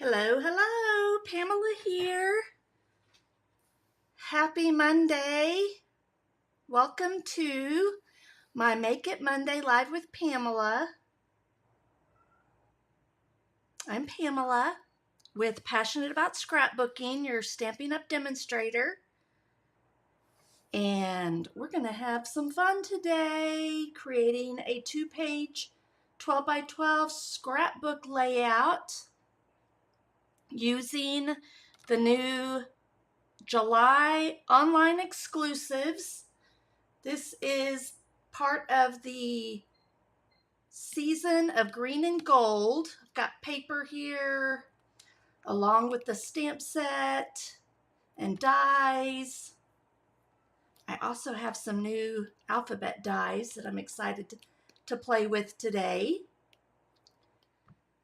Hello, hello, Pamela here. Happy Monday. Welcome to my Make It Monday Live with Pamela. I'm Pamela with Passionate About Scrapbooking, your Stampin' Up demonstrator. And we're going to have some fun today creating a 2-page 12 by 12 scrapbook layout using the new July online exclusives. This is part of the season of green and gold. I've got paper here along with the stamp set and dies. I also have some new alphabet dies that I'm excited to play with today.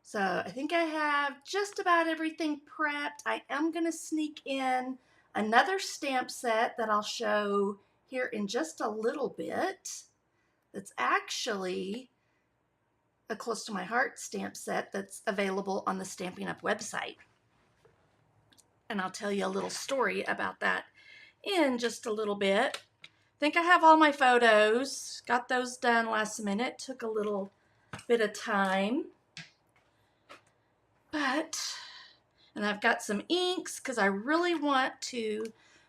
So I think I have just about everything prepped. I am going to sneak in another stamp set that I'll show here in just a little bit. That's actually a close to my heart stamp set that's available on the Stampin' Up website. And I'll tell you a little story about that in just a little bit. I think I have all my photos. Got those done last minute. Took a little bit of time. And I've got some inks because I really want to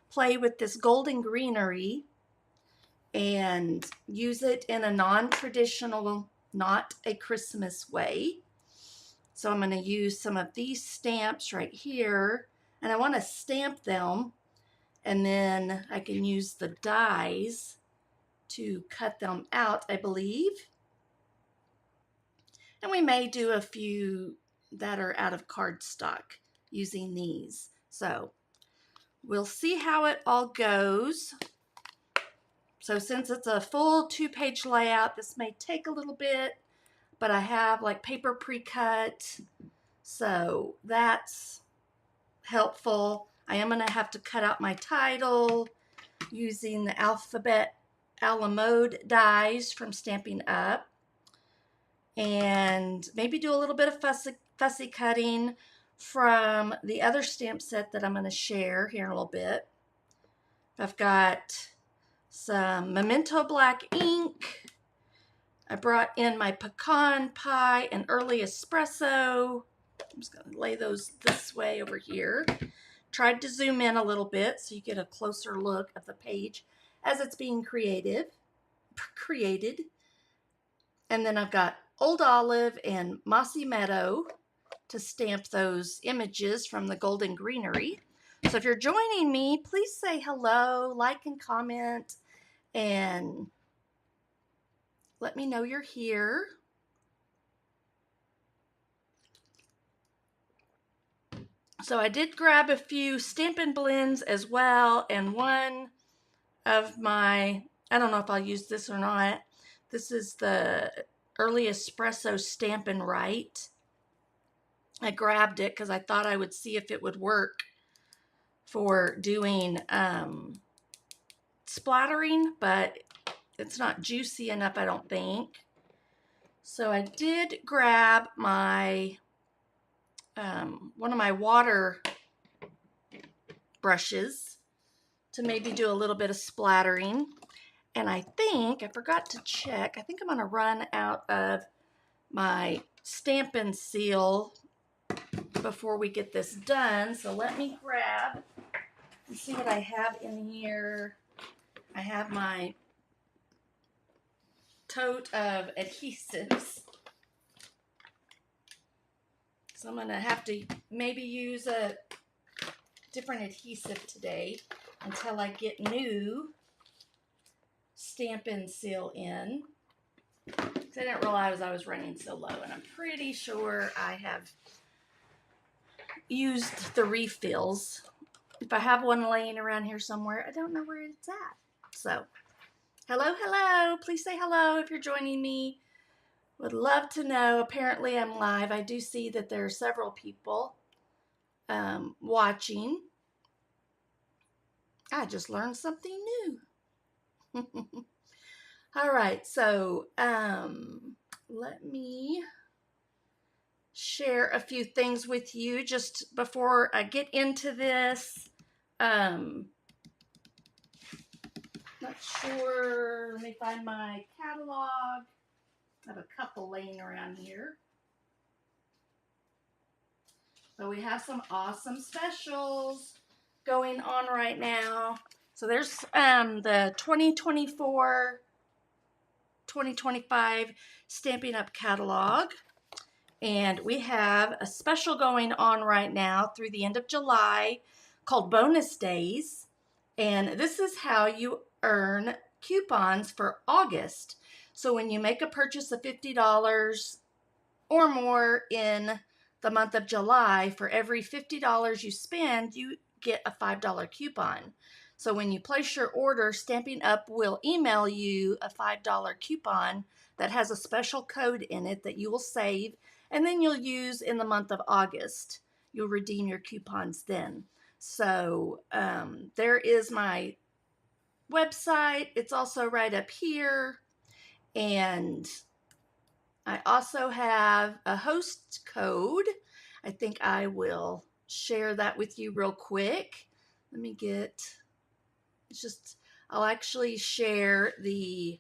play with this golden greenery and use it in a non-traditional, not a Christmas way. So I'm going to use some of these stamps right here, and I want to stamp them, and then I can use the dies to cut them out, I believe. And we may do a few that are out of cardstock using these. So we'll see how it all goes. So since it's a full 2-page layout, this may take a little bit, but I have like paper pre-cut, so that's helpful. I am going to have to cut out my title using the alphabet a la mode dies from Stampin' Up, and maybe do a little bit of fussy cutting from the other stamp set that I'm going to share here in a little bit. I've got some Memento black ink. I brought in my pecan pie and early espresso. I'm just going to lay those this way over here. Tried to zoom in a little bit so you get a closer look of the page as it's being created. And then I've got Old Olive and Mossy Meadow to stamp those images from the golden greenery. So if you're joining me, please say hello, like and comment, and let me know you're here. So I did grab a few Stampin' Blends as well, and one of my, I don't know if I'll use this or not, this is the Early Espresso Stampin' Right. I grabbed it because I thought I would see if it would work for doing splattering, but it's not juicy enough, I don't think. So I did grab my one of my water brushes to maybe do a little bit of splattering. And I think, I forgot to check, I think I'm going to run out of my Stampin' Seal before we get this done. So let me grab and see what I have in here. I have my tote of adhesives. So I'm going to have to maybe use a different adhesive today until I get new Stampin' Seal in. I didn't realize I was running so low, and I'm pretty sure I have used the refills. If I have one laying around here somewhere, I don't know where it's at. So, hello, hello. Please say hello if you're joining me. Would love to know. Apparently I'm live. I do see that there are several people watching. I just learned something new. All right, so let me share a few things with you just before I get into this. Not sure. Let me find my catalog. I have a couple laying around here. So we have some awesome specials going on right now. So there's the 2024-2025 Stampin' Up! Catalog. And we have a special going on right now through the end of July called Bonus Days. And this is how you earn coupons for August. So when you make a purchase of $50 or more in the month of July, for every $50 you spend, you get a $5 coupon. So when you place your order, Stampin' Up! Will email you a $5 coupon that has a special code in it that you will save, and then you'll use in the month of August. You'll redeem your coupons then. So there is my website. It's also right up here. And I also have a host code. I think I will share that with you real quick. Let me get, I'll actually share the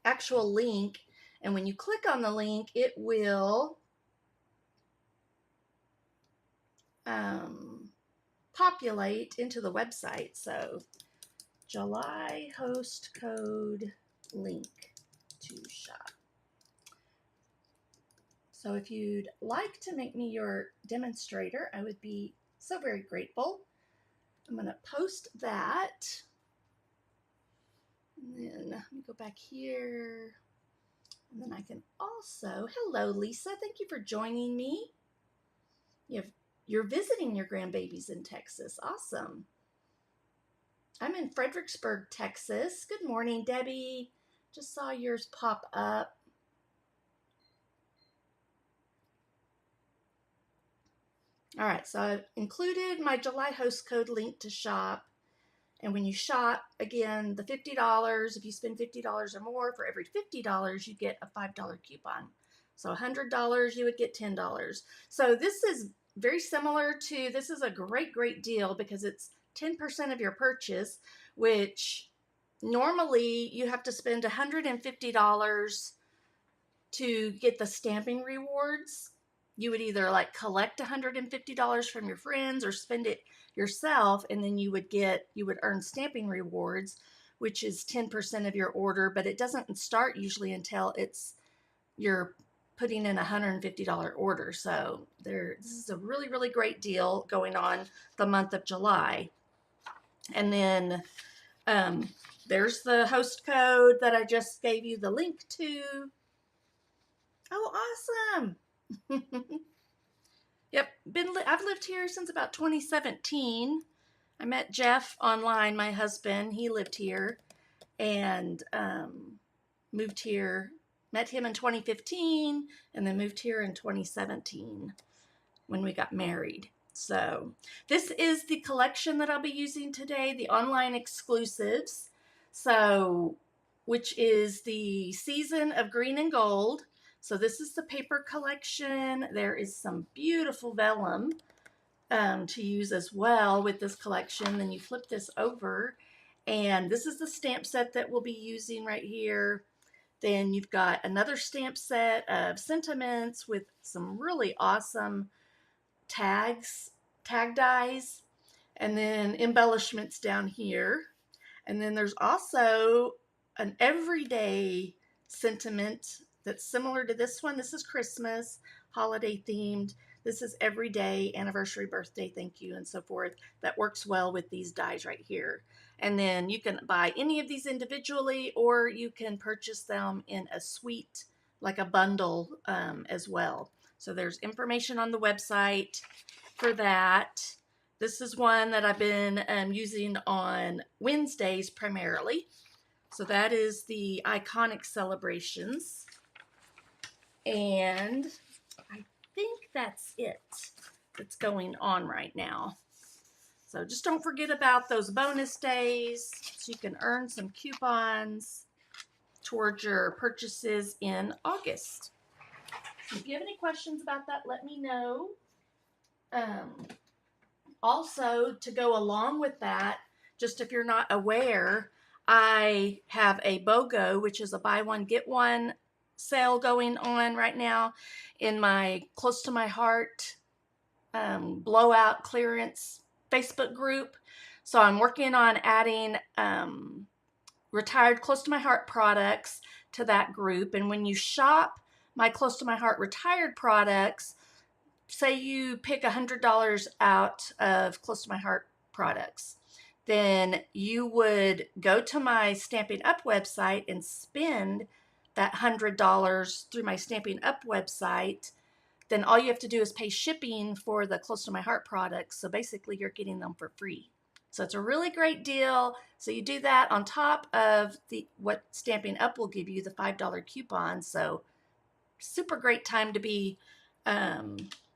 actual link. And when you click on the link, it will populate into the website. So July host code link to shop. So if you'd like to make me your demonstrator, I would be so very grateful. I'm going to post that. And then let me go back here. And then I can also, hello Lisa, thank you for joining me. You're visiting your grandbabies in Texas. Awesome. I'm in Fredericksburg, Texas. Good morning, Debbie. Just saw yours pop up. All right, so I've included my July host code link to shop. And when you shop, again, the $50, if you spend $50 or more, for every $50, you get a $5 coupon. So $100, you would get $10. So this is very similar to, this is a great, great deal because it's 10% of your purchase, which normally you have to spend $150 to get the stamping rewards. You would either like collect $150 from your friends or spend it yourself, and then you would earn stamping rewards, which is 10% of your order, but it doesn't start usually until you're putting in a $150 order. So this is a really, really great deal going on the month of July. And then there's the host code that I just gave you the link to. Oh, awesome. Yep, I've lived here since about 2017. I met Jeff online, my husband. He lived here and moved here. Met him in 2015 and then moved here in 2017 when we got married. So this is the collection that I'll be using today, the online exclusives. So, which is the Season of Green and Gold. So this is the paper collection. There is some beautiful vellum to use as well with this collection. Then you flip this over, and this is the stamp set that we'll be using right here. Then you've got another stamp set of sentiments with some really awesome tag dies, and then embellishments down here. And then there's also an everyday sentiment that's similar to this one. This is Christmas, holiday themed. This is everyday, anniversary, birthday, thank you, and so forth. That works well with these dies right here. And then you can buy any of these individually, or you can purchase them in a suite, like a bundle as well. So there's information on the website for that. This is one that I've been using on Wednesdays primarily. So that is the Iconic Celebrations. And I think that's it that's going on right now. So just don't forget about those bonus days so you can earn some coupons towards your purchases in August. If you have any questions about that, let me know. Also, to go along with that, just if you're not aware, I have a BOGO, which is a buy one, get one sale going on right now in my Close to My Heart blowout clearance Facebook group. So I'm working on adding retired Close to My Heart products to that group. And when you shop my Close to My Heart retired products, say you pick $100 out of Close to My Heart products, then you would go to my Stampin' Up website and spend that $100 through my Stampin' Up website. Then all you have to do is pay shipping for the Close to My Heart products. So basically you're getting them for free. So it's a really great deal. So you do that on top of what Stampin' Up will give you, the $5 coupon. So super great time to be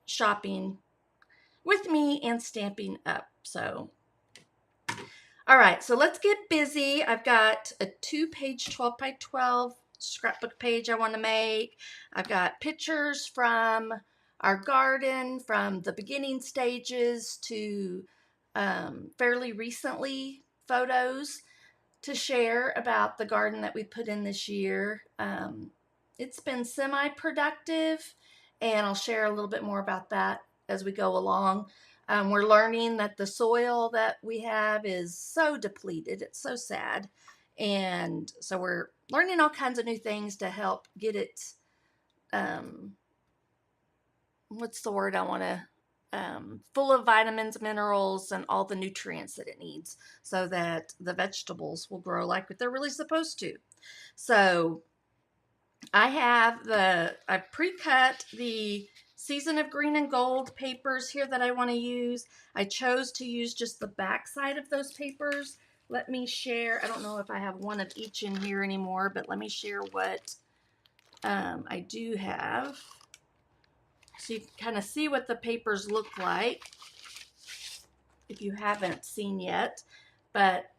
shopping with me and Stampin' Up. So, all right, so let's get busy. I've got a 2-page 12 by 12 scrapbook page I want to make. I've got pictures from our garden, from the beginning stages to fairly recently photos to share about the garden that we put in this year. It's been semi-productive, and I'll share a little bit more about that as we go along. We're learning that the soil that we have is so depleted. It's so sad. And so we're learning all kinds of new things to help get it, what's the word I want to, full of vitamins, minerals, and all the nutrients that it needs so that the vegetables will grow like they're really supposed to. So I've pre-cut the Season of Green and Gold papers here that I want to use. I chose to use just the back side of those papers. Let me share. I don't know if I have one of each in here anymore, but let me share what I do have. So you can kind of see what the papers look like if you haven't seen yet. But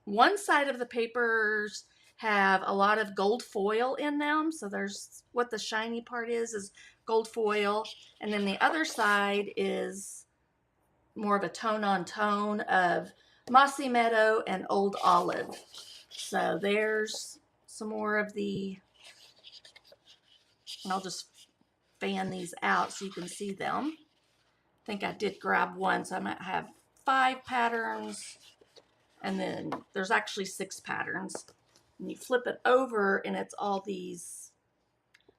one side of the papers have a lot of gold foil in them. So there's what the shiny part is gold foil. And then the other side is more of a tone on tone of mossy meadow and old olive. So there's some more of and I'll just fan these out so you can see them. I think I did grab one, so I might have 5 patterns, and then there's actually 6 patterns. And you flip it over and it's all these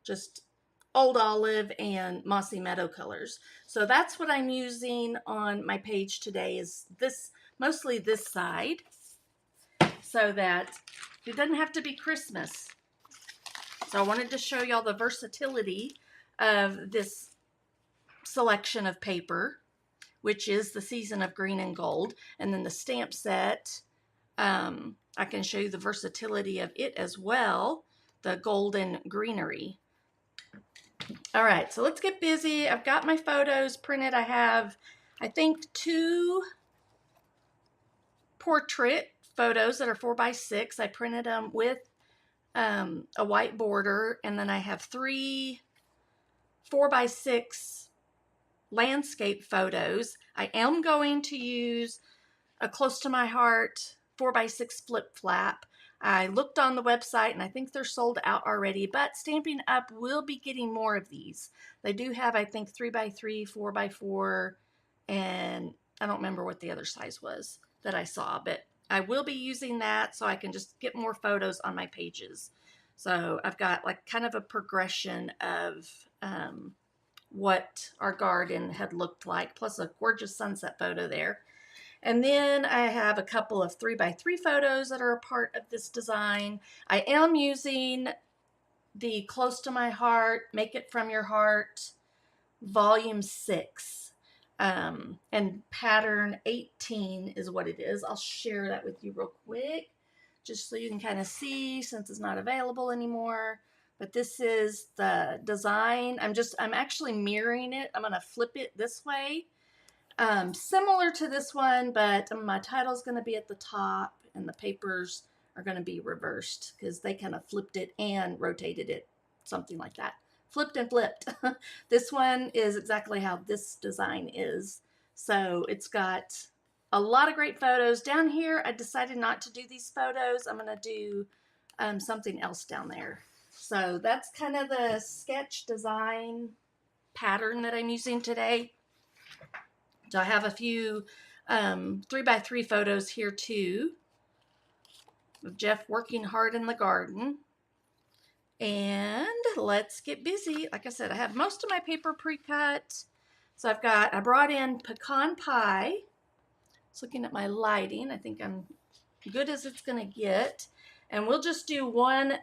just old olive and mossy meadow colors. So that's what I'm using on my page today, is this, mostly this side, so that it doesn't have to be Christmas. So I wanted to show y'all the versatility of this selection of paper, which is the Season of Green and Gold. And then the stamp set, I can show you the versatility of it as well, the golden greenery. All right, so let's get busy. I've got my photos printed. I have, I think, 2 portrait photos that are 4x6. I printed them with a white border, and then I have 3 4x6 landscape photos. I am going to use a Close to My Heart 4x6 flip flap. I looked on the website and I think they're sold out already, but Stampin' Up will be getting more of these. They do have, I think, 3x3, 4x4, and I don't remember what the other size was that I saw, but I will be using that so I can just get more photos on my pages. So I've got like kind of a progression of what our garden had looked like, plus a gorgeous sunset photo there. And then I have a couple of 3x3 photos that are a part of this design. I am using the Close to My Heart, Make It From Your Heart, Volume 6. And pattern 18 is what it is. I'll share that with you real quick, just so you can kind of see, since it's not available anymore. But this is the design. I'm actually mirroring it. I'm going to flip it this way. Similar to this one, but my title's going to be at the top and the papers are going to be reversed because they kind of flipped it and rotated it, something like that. flipped and flipped. This one is exactly how this design is. So it's got a lot of great photos. Down here, I decided not to do these photos. I'm going to do something else down there. So that's kind of the sketch design pattern that I'm using today. So I have a few 3x3 photos here too of Jeff working hard in the garden. And let's get busy. Like I said, I have most of my paper pre-cut. So I brought in pecan pie. Just looking at my lighting, I think I'm good as it's gonna get. And we'll just do one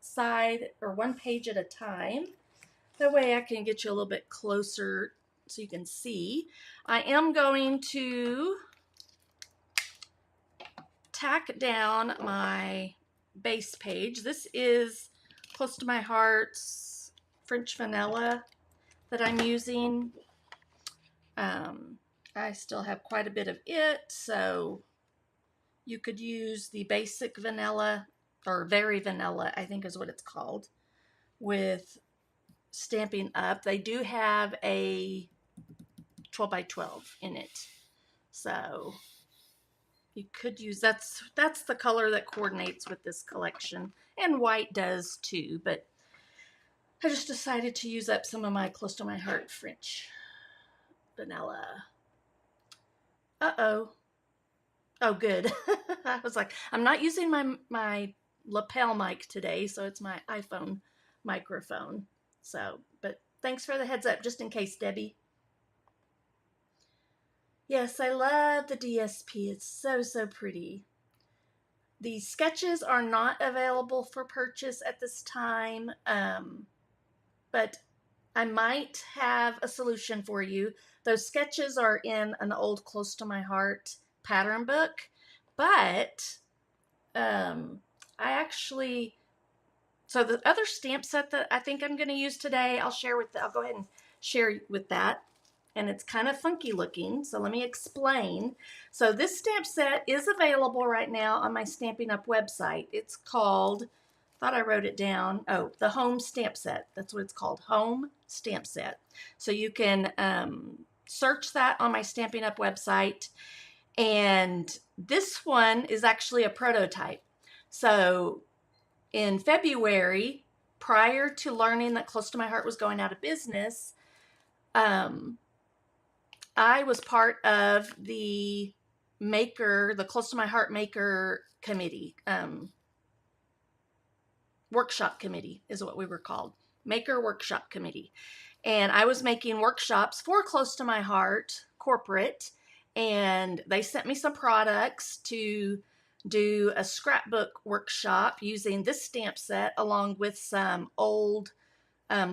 side or one page at a time. That way I can get you a little bit closer so you can see. I am going to tack down my base page. This is Close to My Heart's French vanilla that I'm using. I still have quite a bit of it, so you could use the basic vanilla, or very vanilla, I think is what it's called, with Stampin' Up. They do have a 12x12 in it, so you could use, that's the color that coordinates with this collection, and white does too, but I just decided to use up some of my Close to My Heart French vanilla. Uh-oh. Oh, good. I was like, I'm not using my lapel mic today, so it's my iPhone microphone. So, but thanks for the heads up, just in case, Debbie. Yes, I love the DSP. It's so, so pretty. The sketches are not available for purchase at this time, but I might have a solution for you. Those sketches are in an old Close to My Heart pattern book, but so the other stamp set that I think I'm going to use today, I'll go ahead and share with that. And it's kind of funky looking, so let me explain. So this stamp set is available right now on my Stampin' Up website. It's called, thought I wrote it down, the Home Stamp Set. That's what it's called, Home Stamp Set. So you can search that on my Stampin' Up website. And this one is actually a prototype. So in February, prior to learning that Close to My Heart was going out of business, I was part of the Close to My Heart Maker Committee, workshop committee is what we were called, Maker Workshop Committee. And I was making workshops for Close to My Heart corporate, and they sent me some products to do a scrapbook workshop using this stamp set along with some old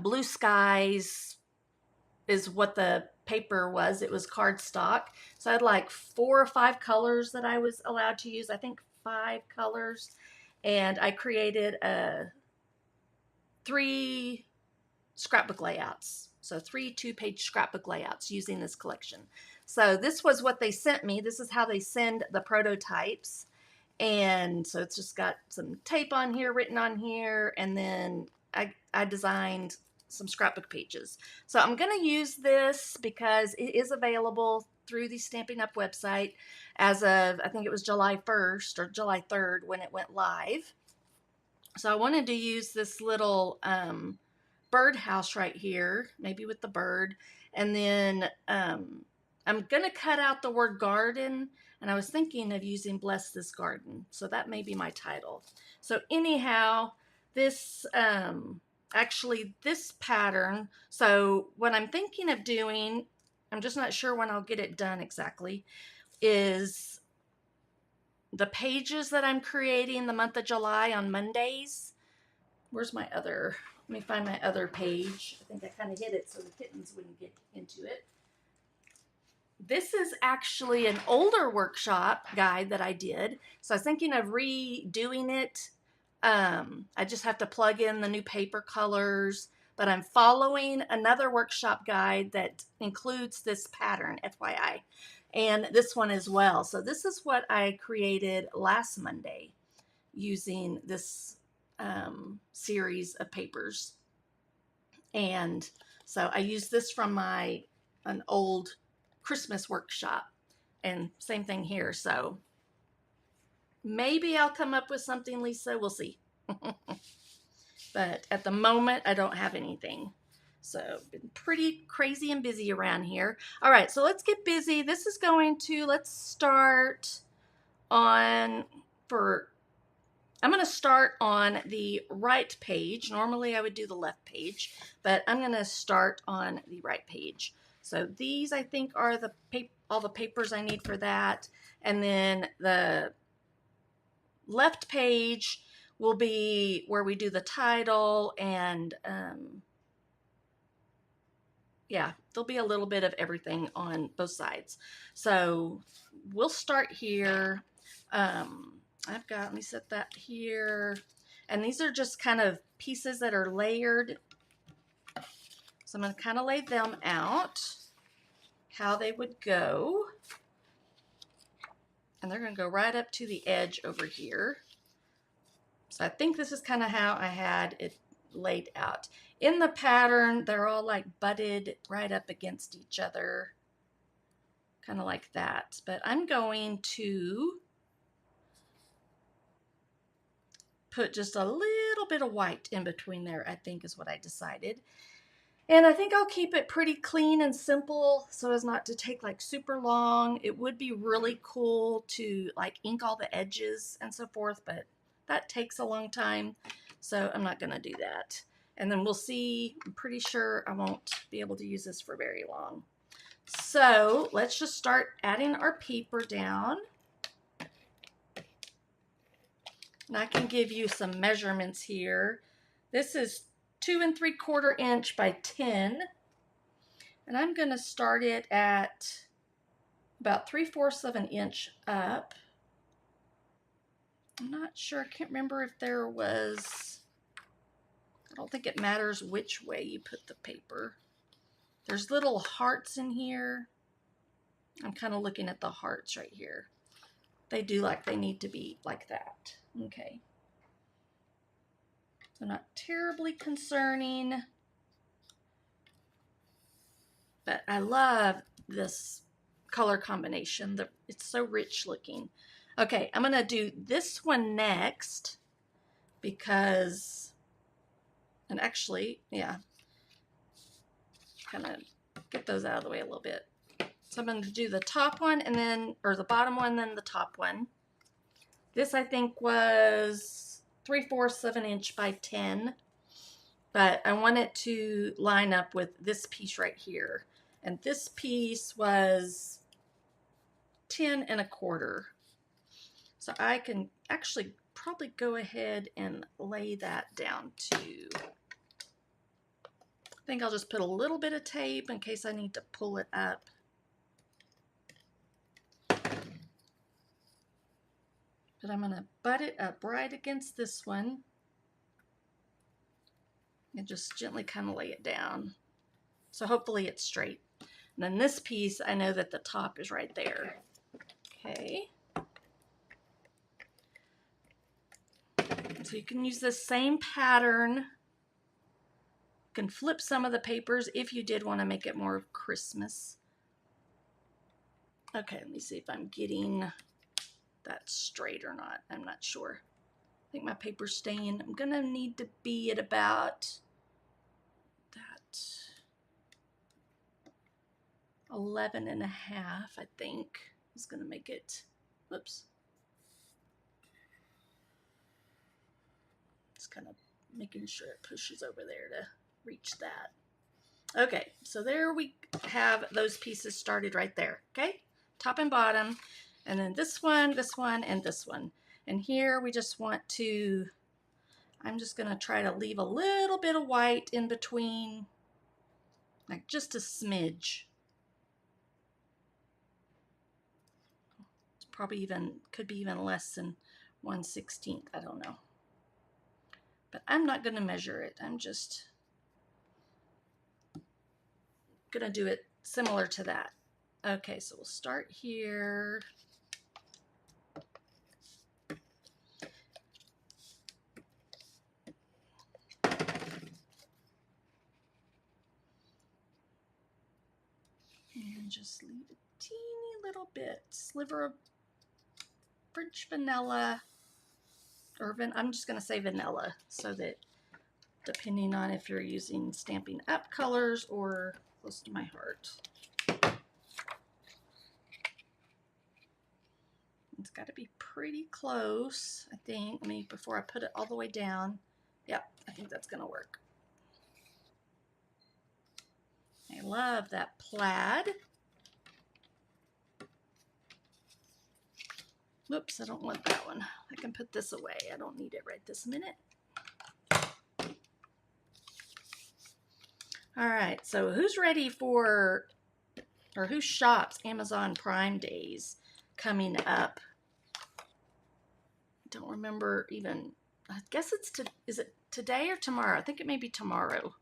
Blue Skies is what the paper was. It was cardstock. So I had like 4 or 5 colors that I was allowed to use. I think 5 colors. And I created 3 scrapbook layouts. So 3 2-page scrapbook layouts using this collection. So this was what they sent me. This is how they send the prototypes. And so it's just got some tape on here, written on here, and then I designed some scrapbook pages. So I'm going to use this because it is available through the Stampin' Up website as of, I think it was July 1st or July 3rd when it went live. So I wanted to use this little birdhouse right here, maybe with the bird. And then I'm going to cut out the word garden, and I was thinking of using Bless This Garden. So that may be my title. So anyhow, this pattern, so what I'm thinking of doing, I'm just not sure when I'll get it done exactly, is the pages that I'm creating the month of July on Mondays. Where's my other, let me find my other page. I think I kind of hid it so the kittens wouldn't get into it. This is actually an older workshop guide that I did. So I was thinking of redoing it. I just have to plug in the new paper colors, but I'm following another workshop guide that includes this pattern, FYI, and this one as well. So this is what I created last Monday using this series of papers. And so I used this from an old Christmas workshop, and same thing here. So maybe I'll come up with something, Lisa. We'll see. But at the moment, I don't have anything. So been pretty crazy and busy around here. All right, so let's get busy. This is let's start on, I'm going to start on the right page. Normally I would do the left page, but I'm going to start on the right page. So these, I think, are all the papers I need for that. And then the left page will be where we do the title, and yeah, there'll be a little bit of everything on both sides. So we'll start here. Let me set that here. And these are just kind of pieces that are layered. So I'm going to kind of lay them out, how they would go. And they're going to go right up to the edge over here. So I think this is kind of how I had it laid out. In the pattern, they're all like butted right up against each other, kind of like that. But I'm going to put just a little bit of white in between there, I think is what I decided. And I think I'll keep it pretty clean and simple so as not to take like super long. It would be really cool to like ink all the edges and so forth, but that takes a long time. So I'm not going to do that. And then we'll see. I'm pretty sure I won't be able to use this for very long. So let's just start adding our paper down. And I can give you some measurements here. This is 2 3/4 inch by 10. And I'm going to start it at about 3/4 of an inch up. I'm not sure, I can't remember if there was, I don't think it matters which way you put the paper. There's little hearts in here. I'm kind of looking at the hearts right here. They do like they need to be like that. Okay. So not terribly concerning. But I love this color combination. It's so rich looking. Okay, I'm going to do this one next because, and actually, yeah, kind of get those out of the way a little bit. So I'm going to do the top one and then, or the bottom one, then the top one. This I think was 3/4 of an inch by 10, but I want it to line up with this piece right here. And this piece was 10 1/4. So I can actually probably go ahead and lay that down too. I think I'll just put a little bit of tape in case I need to pull it up. But I'm going to butt it up right against this one and just gently kind of lay it down. So hopefully it's straight. And then this piece, I know that the top is right there. Okay. So you can use the same pattern. You can flip some of the papers if you did want to make it more of Christmas. Okay, let me see if I'm getting that straight or not. I'm not sure. I think my paper's staying. I'm gonna need to be at about that 11 1/2, I think, is gonna make it. Whoops. Just kind of making sure it pushes over there to reach that. Okay, so there we have those pieces started right there, okay? Top and bottom, and then this one, and this one. And here we just want to, I'm just gonna try to leave a little bit of white in between, like just a smidge. It's probably even, could be even less than 1/16, I don't know. But I'm not gonna measure it, I'm just gonna do it similar to that. Okay, so we'll start here. And just leave a teeny little bit, sliver of French vanilla, or I'm just going to say vanilla, so that depending on if you're using Stampin' Up colors or close to my heart. It's got to be pretty close, I think. I mean, before I put it all the way down. Yep, I think that's going to work. I love that plaid. Whoops, I don't want that one. I can put this away. I don't need it right this minute. All right, so who's ready for, or who shops Amazon Prime Days coming up? I don't remember even, I guess it's, is it today or tomorrow? I think it may be tomorrow.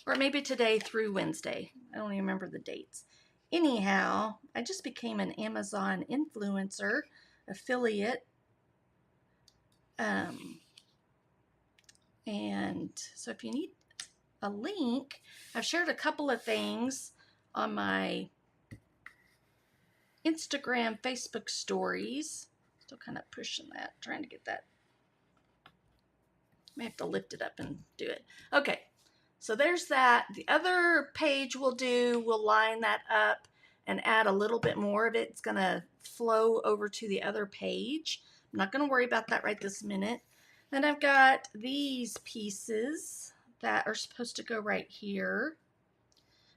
Or maybe today through Wednesday. I don't even remember the dates. Anyhow, I just became an Amazon influencer, affiliate. And so if you need a link, I've shared a couple of things on my Instagram, Facebook stories. Still kind of pushing that, trying to get that. May have to lift it up and do it. Okay, so there's that. The other page we'll line that up and add a little bit more of it. It's going to flow over to the other page. I'm not going to worry about that right this minute. Then I've got these pieces that are supposed to go right here.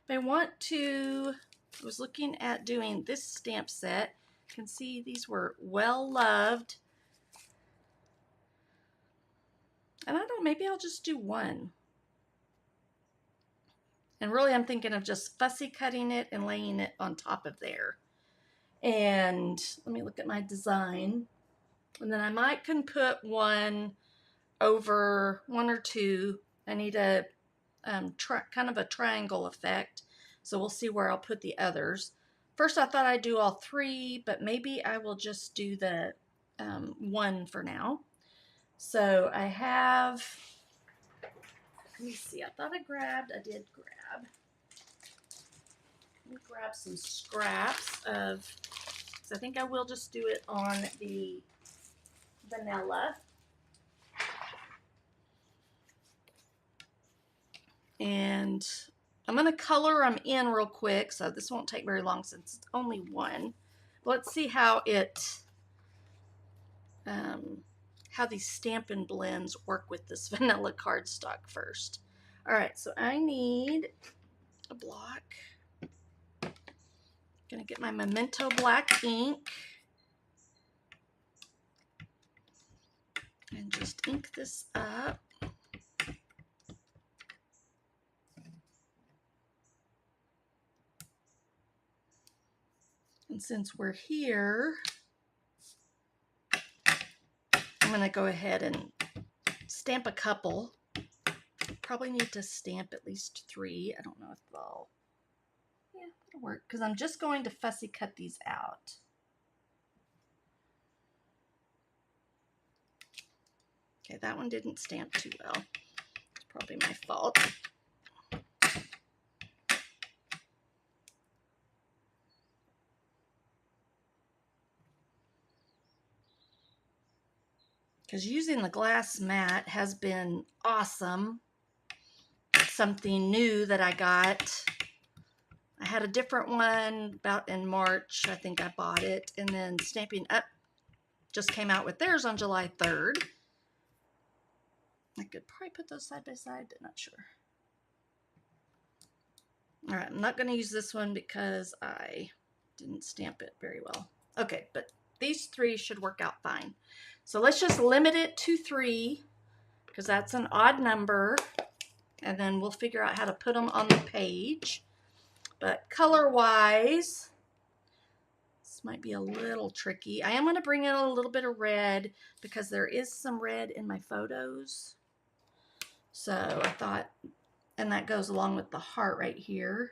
If I was looking at doing this stamp set. You can see these were well loved. And maybe I'll just do one. And really I'm thinking of just fussy cutting it and laying it on top of there. And let me look at my design. And then I can put one over one or two. I need a kind of a triangle effect. So we'll see where I'll put the others. First I thought I'd do all three, but maybe I will just do the one for now. So I have, let me see, I did grab. Let me grab some scraps of, so I think I will just do it on the vanilla. And I'm going to color them in real quick, so this won't take very long since it's only one. Let's see how how these Stampin' blends work with this vanilla cardstock first. All right, so I need a block. Gonna get my Memento black ink and just ink this up. And since we're here, I'm gonna go ahead and stamp a couple. Probably need to stamp at least 3. I don't know if they'll, yeah, it'll work, because I'm just going to fussy cut these out. Okay, that one didn't stamp too well. It's probably my fault. Because using the glass mat has been awesome. Something new that I got. I had a different one about in March. I think I bought it. And then Stampin' Up just came out with theirs on July 3rd. I could probably put those side by side, but not sure. All right, I'm not going to use this one because I didn't stamp it very well. Okay, but these 3 should work out fine. So let's just limit it to 3 because that's an odd number. And then we'll figure out how to put them on the page. But color-wise, this might be a little tricky. I am going to bring in a little bit of red because there is some red in my photos. So I thought, and that goes along with the heart right here.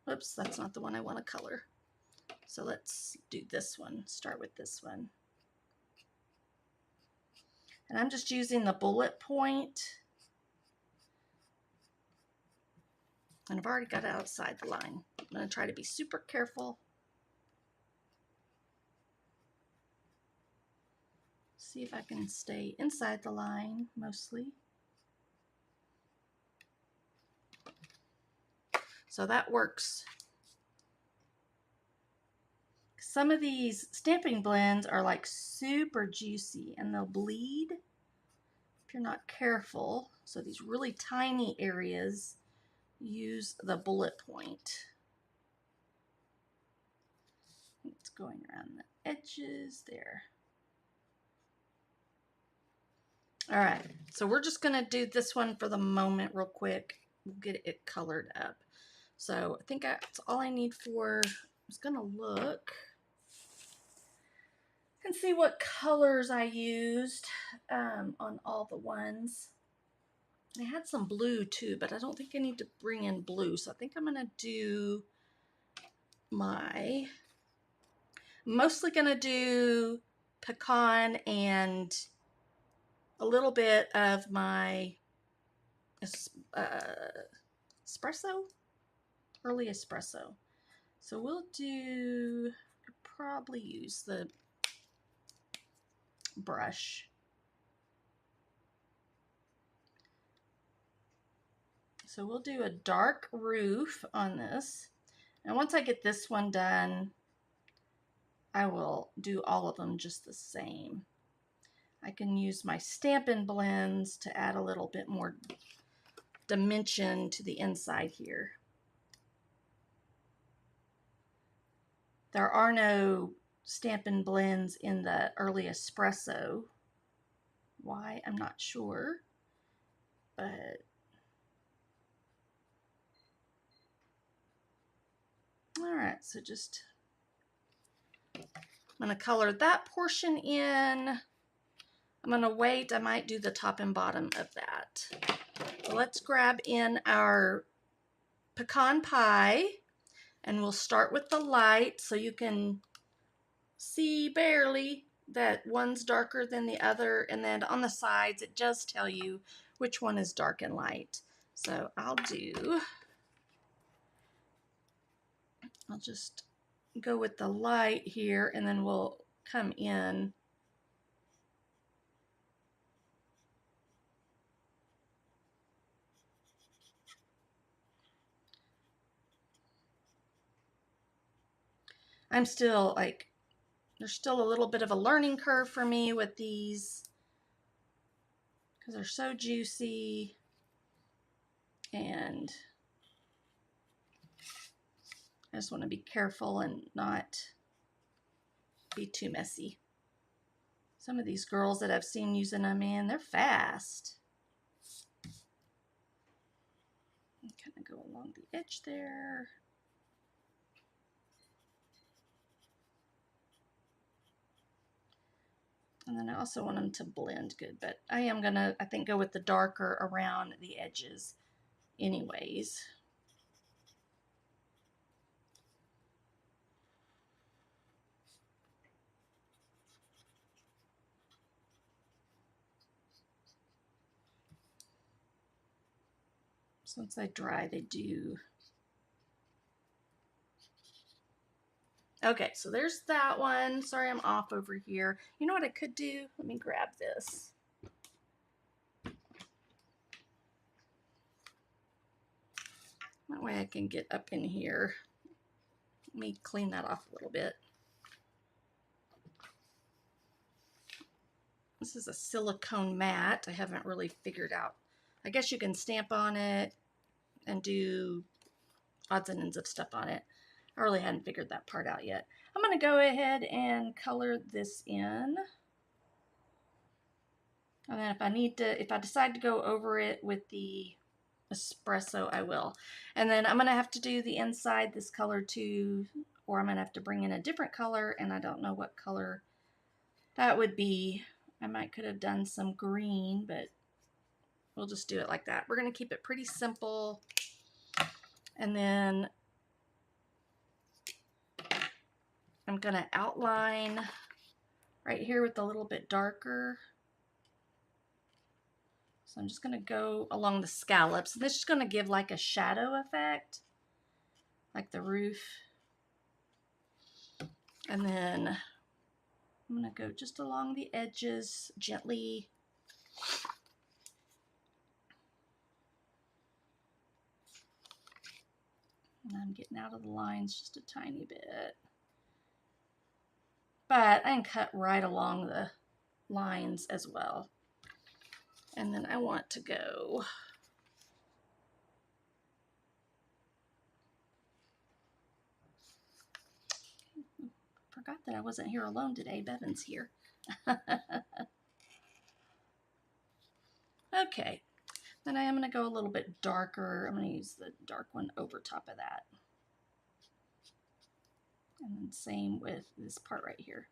Oops, that's not the one I want to color. So let's do this one, start with this one. And I'm just using the bullet point. And I've already got it outside the line. I'm going to try to be super careful. See if I can stay inside the line mostly. So that works. Some of these stamping blends are like super juicy and they'll bleed if you're not careful. So these really tiny areas, use the bullet point. It's going around the edges there. All right, so we're just gonna do this one for the moment real quick. We'll get it colored up. So I think that's all I need for, I'm just gonna look and see what colors I used on all the ones. I had some blue too, but I don't think I need to bring in blue. So I think I'm gonna do I'm mostly gonna do pecan and a little bit of my espresso, early espresso. So we'll do, probably use the brush. So we'll do a dark roof on this. And once I get this one done, I will do all of them just the same. I can use my Stampin' blends to add a little bit more dimension to the inside here. There are no Stampin' blends in the early espresso. Why? I'm not sure. But all right, so just I'm going to color that portion in. I'm going to wait. I might do the top and bottom of that. So let's grab in our pecan pie, and we'll start with the light so you can see barely that one's darker than the other, and then on the sides it does tell you which one is dark and light. So I'll just go with the light here, and then we'll come in. I'm still like, there's still a little bit of a learning curve for me with these because they're so juicy, and I just want to be careful and not be too messy. Some of these girls that I've seen using them, man, they're fast. Kind of go along the edge there. And then I also want them to blend good, but I am gonna, I think, go with the darker around the edges anyways. Once they dry, they do. Okay, so there's that one. Sorry, I'm off over here. You know what I could do? Let me grab this. That way I can get up in here. Let me clean that off a little bit. This is a silicone mat. I haven't really figured out. I guess you can stamp on it and do odds and ends of stuff on it. I really hadn't figured that part out yet. I'm going to go ahead and color this in. And then if I need to, if I decide to go over it with the espresso, I will. And then I'm going to have to do the inside this color too, or I'm going to have to bring in a different color, and I don't know what color that would be. I might could have done some green, but we'll just do it like that. We're going to keep it pretty simple. And then I'm going to outline right here with a little bit darker. So I'm just going to go along the scallops. And this is going to give like a shadow effect, like the roof. And then I'm going to go just along the edges gently. And I'm getting out of the lines just a tiny bit. But I can cut right along the lines as well. And then I want to go forgot that I wasn't here alone today. Bevan's here. Okay. Then I am going to go a little bit darker. I'm going to use the dark one over top of that. And then same with this part right here.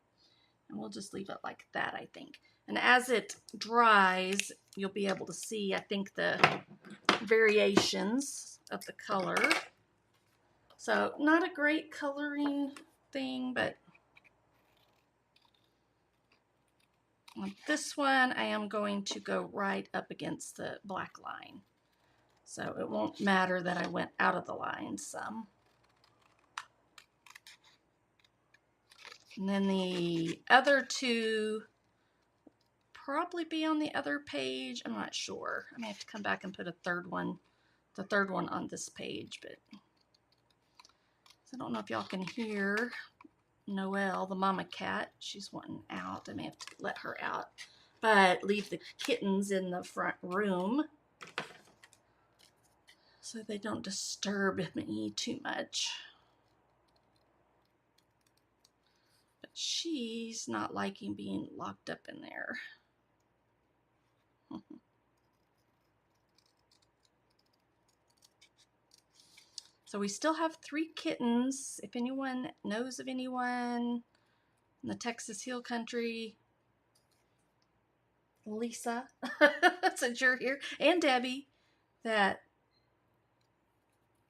And we'll just leave it like that, I think. And as it dries, you'll be able to see, I think, the variations of the color. So not a great coloring thing, but on this one, I am going to go right up against the black line. So it won't matter that I went out of the line some. And then the other two probably be on the other page. I'm not sure. I may have to come back and put a third one, the third one on this page, but I don't know if y'all can hear Noelle, the mama cat. She's wanting out. I may have to let her out, but leave the kittens in the front room so they don't disturb me too much. But she's not liking being locked up in there. So we still have 3 kittens. If anyone knows of anyone in the Texas Hill Country, Lisa, since you're here, and Debbie, that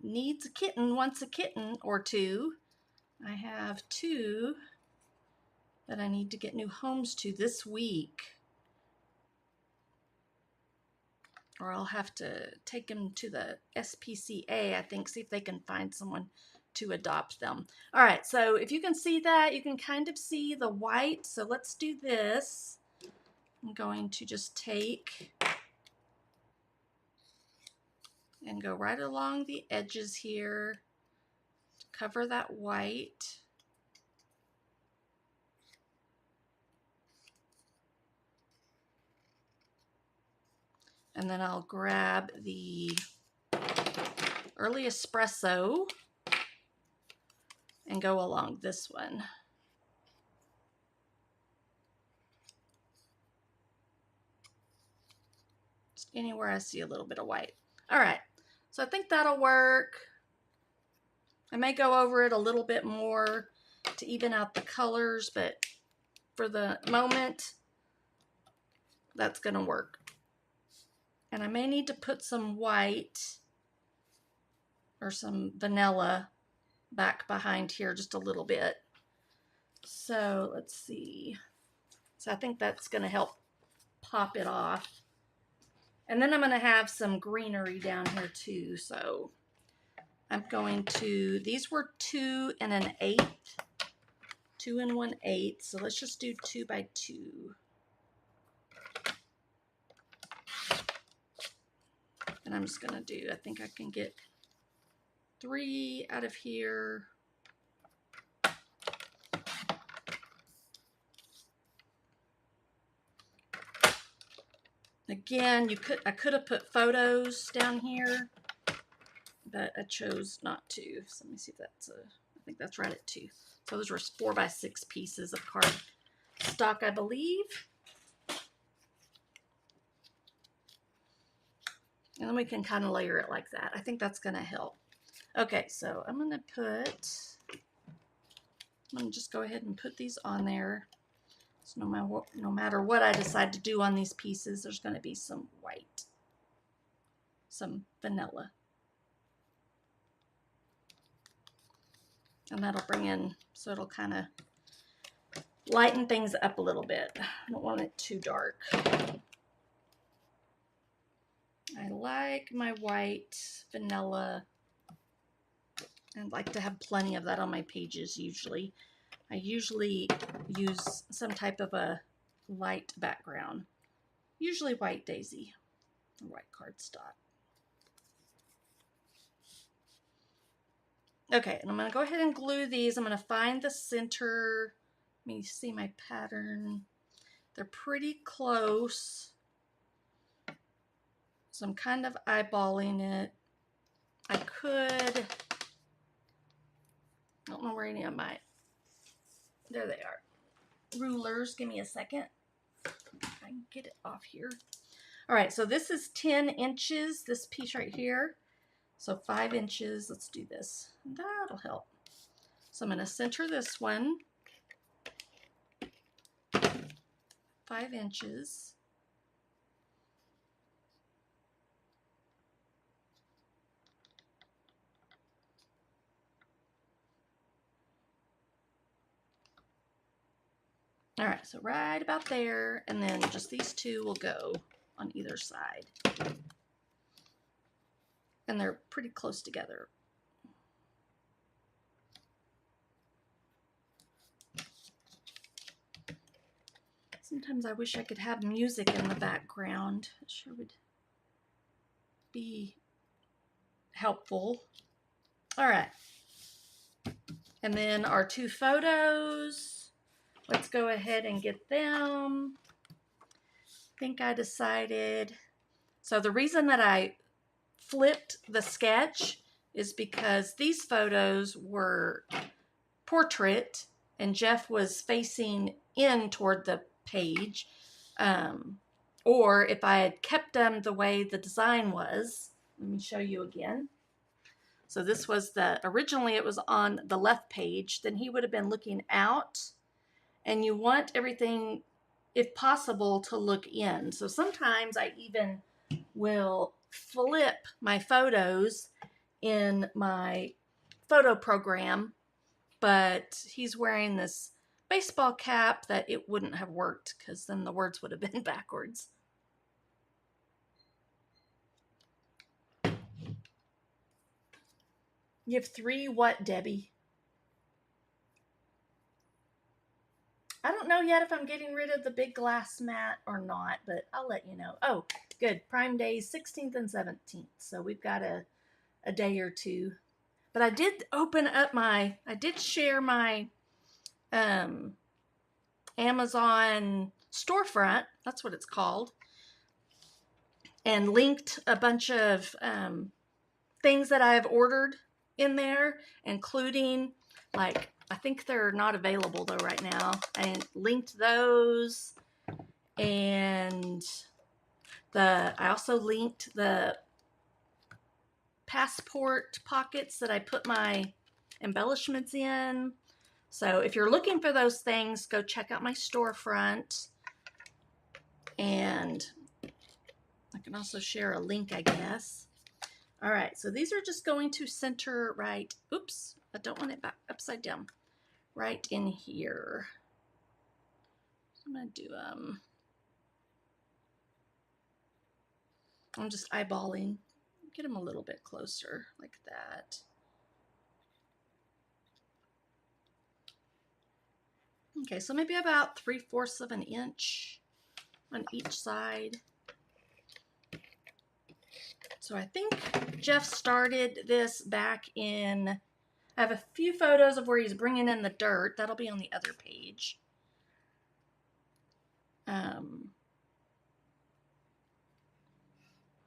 needs a kitten, wants a kitten or 2. I have 2 that I need to get new homes to this week. Or I'll have to take them to the SPCA, I think, see if they can find someone to adopt them. All right, so if you can see that, you can kind of see the white. So let's do this. I'm going to just take and go right along the edges here to cover that white. And then I'll grab the early espresso and go along this one. Just anywhere I see a little bit of white. All right, so I think that'll work. I may go over it a little bit more to even out the colors, but for the moment, that's gonna work. And I may need to put some white or some vanilla back behind here just a little bit. So let's see. So I think that's going to help pop it off. And then I'm going to have some greenery down here too. So I'm going to, these were 2 1/8. 2 1/8. So let's just do 2 by 2. And I'm just going to do, I think I can get 3 out of here. Again, I could have put photos down here, but I chose not to. So let me see if that's I think that's right at 2. So those were 4 by 6 pieces of card stock, I believe. And then we can kind of layer it like that. I think that's going to help. Okay, so I'm going to just go ahead and put these on there. So no matter what I decide to do on these pieces, there's going to be some white, some vanilla. And that'll bring in, so it'll kind of lighten things up a little bit. I don't want it too dark. I like my white vanilla. I like to have plenty of that on my pages usually. I usually use some type of a light background. Usually white daisy or white cardstock. Okay, and I'm going to go ahead and glue these. I'm going to find the center. Let me see my pattern. They're pretty close. So I'm kind of eyeballing it. I could, I don't know where any of my, there they are. Rulers, give me a second. I can get it off here. All right, so this is 10 inches, this piece right here. So 5 inches, let's do this. That'll help. So I'm gonna center this one, 5 inches. All right, so right about there, and then just these two will go on either side. And they're pretty close together. Sometimes I wish I could have music in the background. It sure would be helpful. All right. And then our 2 photos. Let's go ahead and get them. I think I decided. So the reason that I flipped the sketch is because these photos were portrait and Jeff was facing in toward the page. Or if I had kept them the way the design was, let me show you again. So this was originally it was on the left page, then he would have been looking out, and you want everything, if possible, to look in. So sometimes I even will flip my photos in my photo program, but he's wearing this baseball cap that it wouldn't have worked because then the words would have been backwards. You have 3 what, Debbie? I don't know yet if I'm getting rid of the big glass mat or not, but I'll let you know. Oh, good. Prime Days, 16th and 17th. So we've got a day or two. But I did open up I did share my Amazon storefront. That's what it's called. And linked a bunch of things that I've ordered in there, including, like, I think they're not available though right now. And linked those, and I also linked the passport pockets that I put my embellishments in. So if you're looking for those things, go check out my storefront. And I can also share a link, I guess. All right, so these are just going to center right, oops, I don't want it back upside down, right in here. So I'm gonna do, I'm just eyeballing, get them a little bit closer, like that. Okay, so maybe about 3/4 of an inch on each side. So I think Jeff started this back in, I have a few photos of where he's bringing in the dirt. That'll be on the other page.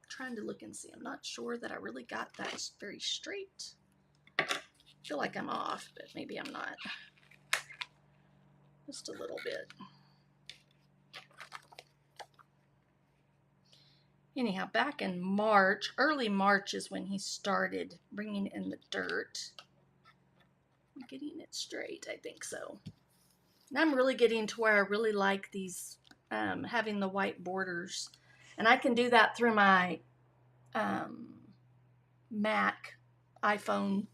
Trying to look and see. I'm not sure that I really got that very straight. I feel like I'm off, but maybe I'm not. Just a little bit. Anyhow, back in March, early March is when he started bringing in the dirt. I'm getting it straight, I think so. And I'm really getting to where I really like these, having the white borders. And I can do that through my Mac iPhone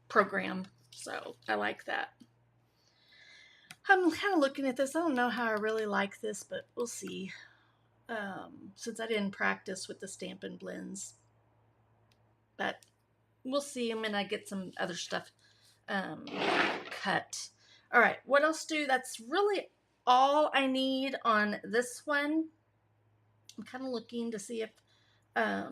program. So I like that. I'm kind of looking at this. I don't know how I really like this, but we'll see. since I didn't practice with the Stampin' Blends. But we'll see when I get some other stuff cut. All right, what else do? That's really all I need on this one. I'm kind of looking to see if I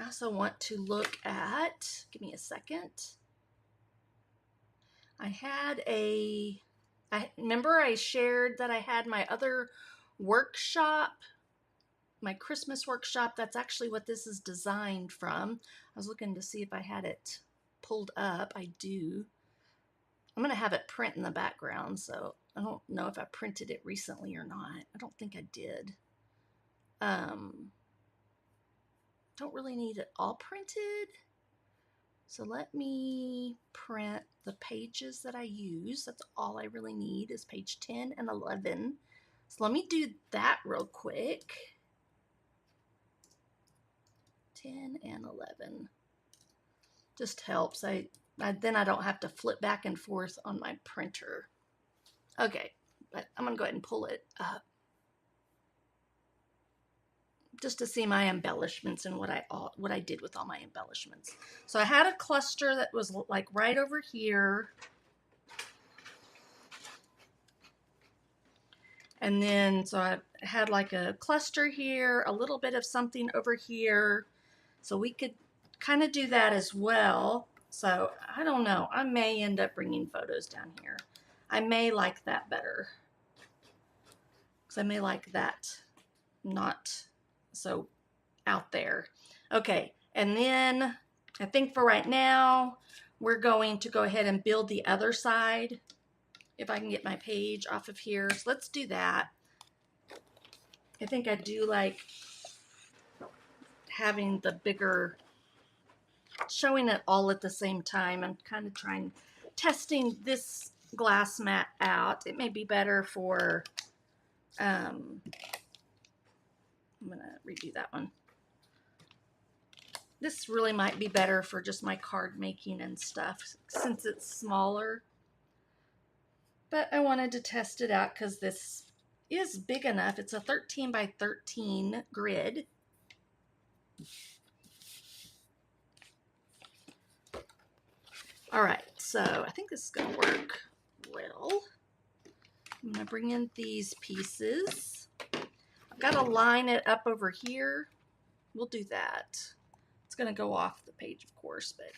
also want to look at, give me a second. I remember I shared that I had my other workshop, my Christmas workshop. That's actually what this is designed from. I was looking to see if I had it pulled up. I do. I'm going to have it print in the background, so I don't know if I printed it recently or not. I don't think I did. Don't really need it all printed. So let me print the pages that I use. That's all I really need is page 10 and 11. So let me do that real quick. 10 and 11. Just helps. Then I don't have to flip back and forth on my printer. Okay, but I'm gonna go ahead and pull it up just to see my embellishments and what I did with all my embellishments. So I had a cluster that was like right over here. And then, so I had like a cluster here, a little bit of something over here. So we could kind of do that as well. So I don't know, I may end up bringing photos down here. I may like that better. Because I may like that not so out there. Okay, and then I think for right now, we're going to go ahead and build the other side. If I can get my page off of here. So let's do that. I think I do like having the bigger, showing it all at the same time. I'm kind of testing this glass mat out. It may be better for, I'm going to redo that one. This really might be better for just my card making and stuff since it's smaller. But I wanted to test it out because this is big enough. It's a 13 by 13 grid. All right, so I think this is going to work well. I'm going to bring in these pieces. I've got to line it up over here. We'll do that. It's going to go off the page, of course, but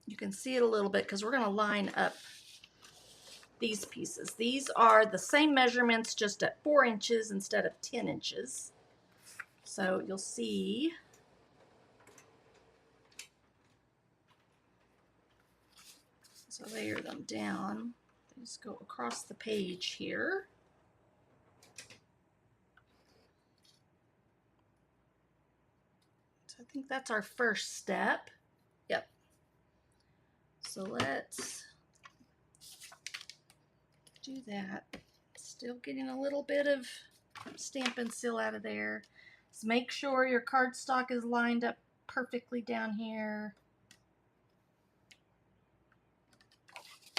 you can see it a little bit because we're going to line up these pieces. These are the same measurements, just at 4 inches instead of 10 inches. So you'll see so layer them down. They just go across the page here. So I think that's our first step. Yep. So let's do that. Still getting a little bit of Stampin' Seal out of there. So make sure your cardstock is lined up perfectly down here.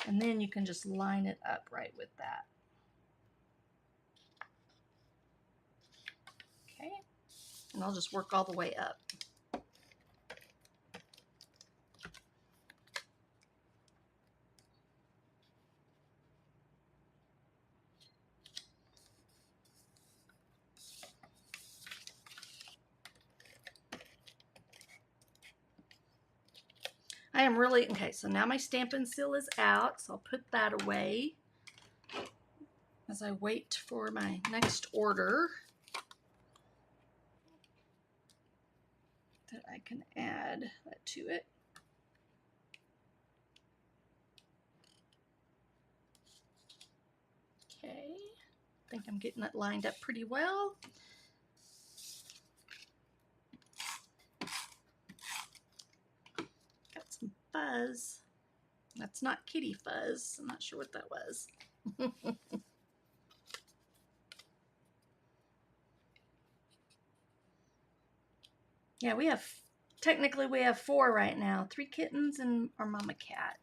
And then you can just line it up right with that. Okay. And I'll just work all the way up. I am really, okay, so now my Stampin' Seal is out, so I'll put that away as I wait for my next order that I can add that to it. Okay, I think I'm getting it lined up pretty well. Got some fuzz. That's not kitty fuzz. I'm not sure what that was. Yeah, technically we have 4 right now. 3 kittens and our mama cat.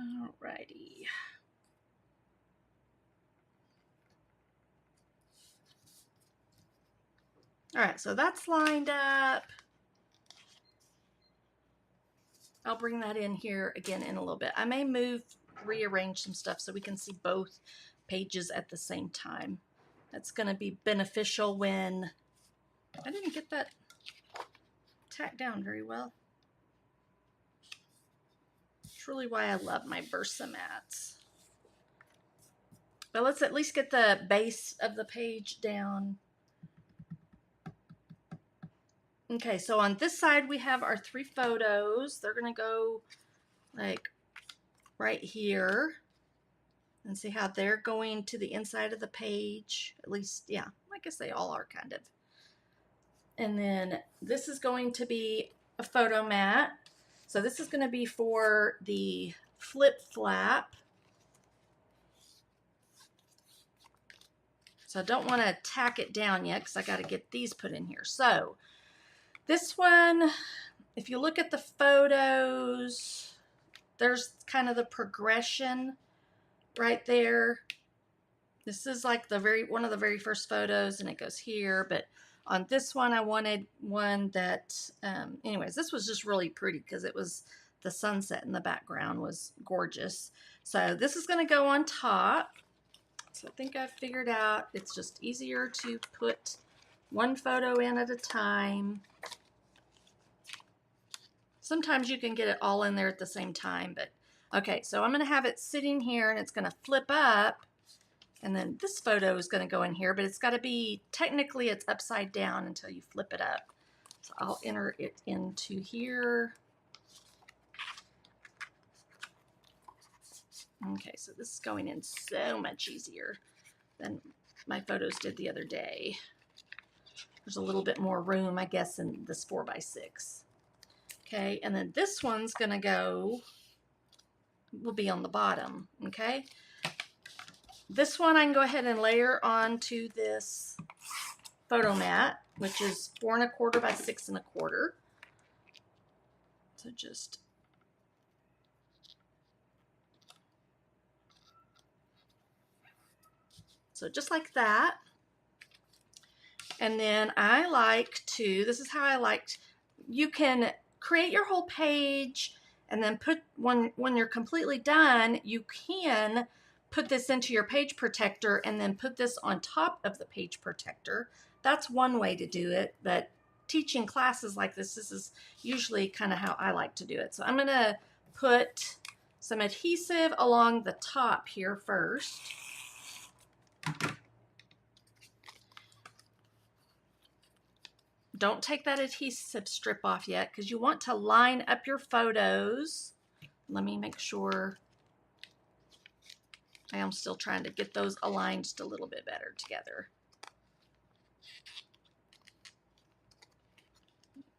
Alrighty. All right, so that's lined up. I'll bring that in here again in a little bit. I may rearrange some stuff so we can see both pages at the same time. That's going to be beneficial when I didn't get that tacked down very well. It's really why I love my Versamats. But let's at least get the base of the page down. Okay, so on this side we have our 3 photos. They're going to go like right here. And see how they're going to the inside of the page. At least, yeah, I guess they all are kind of. And then this is going to be a photo mat. So this is going to be for the flip flap. So I don't want to tack it down yet because I got to get these put in here. So this one, if you look at the photos, there's kind of the progression right there. This is like one of the very first photos, and it goes here. But on this one, I wanted one that, anyways, this was just really pretty because it was the sunset in the background was gorgeous. So this is going to go on top. So I think I've figured out it's just easier to put one photo in at a time. Sometimes you can get it all in there at the same time, but okay, so I'm going to have it sitting here and it's going to flip up, and then this photo is going to go in here, but it's got to be, technically it's upside down until you flip it up. So I'll enter it into here. Okay, so this is going in so much easier than my photos did the other day. There's a little bit more room, I guess, in this 4x6. Okay, and then this one's going to go, will be on the bottom, okay? This one I can go ahead and layer onto this photo mat, which is 4 1/4 by 6 1/4. So just like that. And then I like to, this is how I liked, you can create your whole page and then put, when you're completely done, you can put this into your page protector and then put this on top of the page protector. That's one way to do it, but teaching classes like this is usually kind of how I like to do it. So I'm going to put some adhesive along the top here first. Don't take that adhesive strip off yet because you want to line up your photos. Let me make sure. I am still trying to get those aligned just a little bit better together.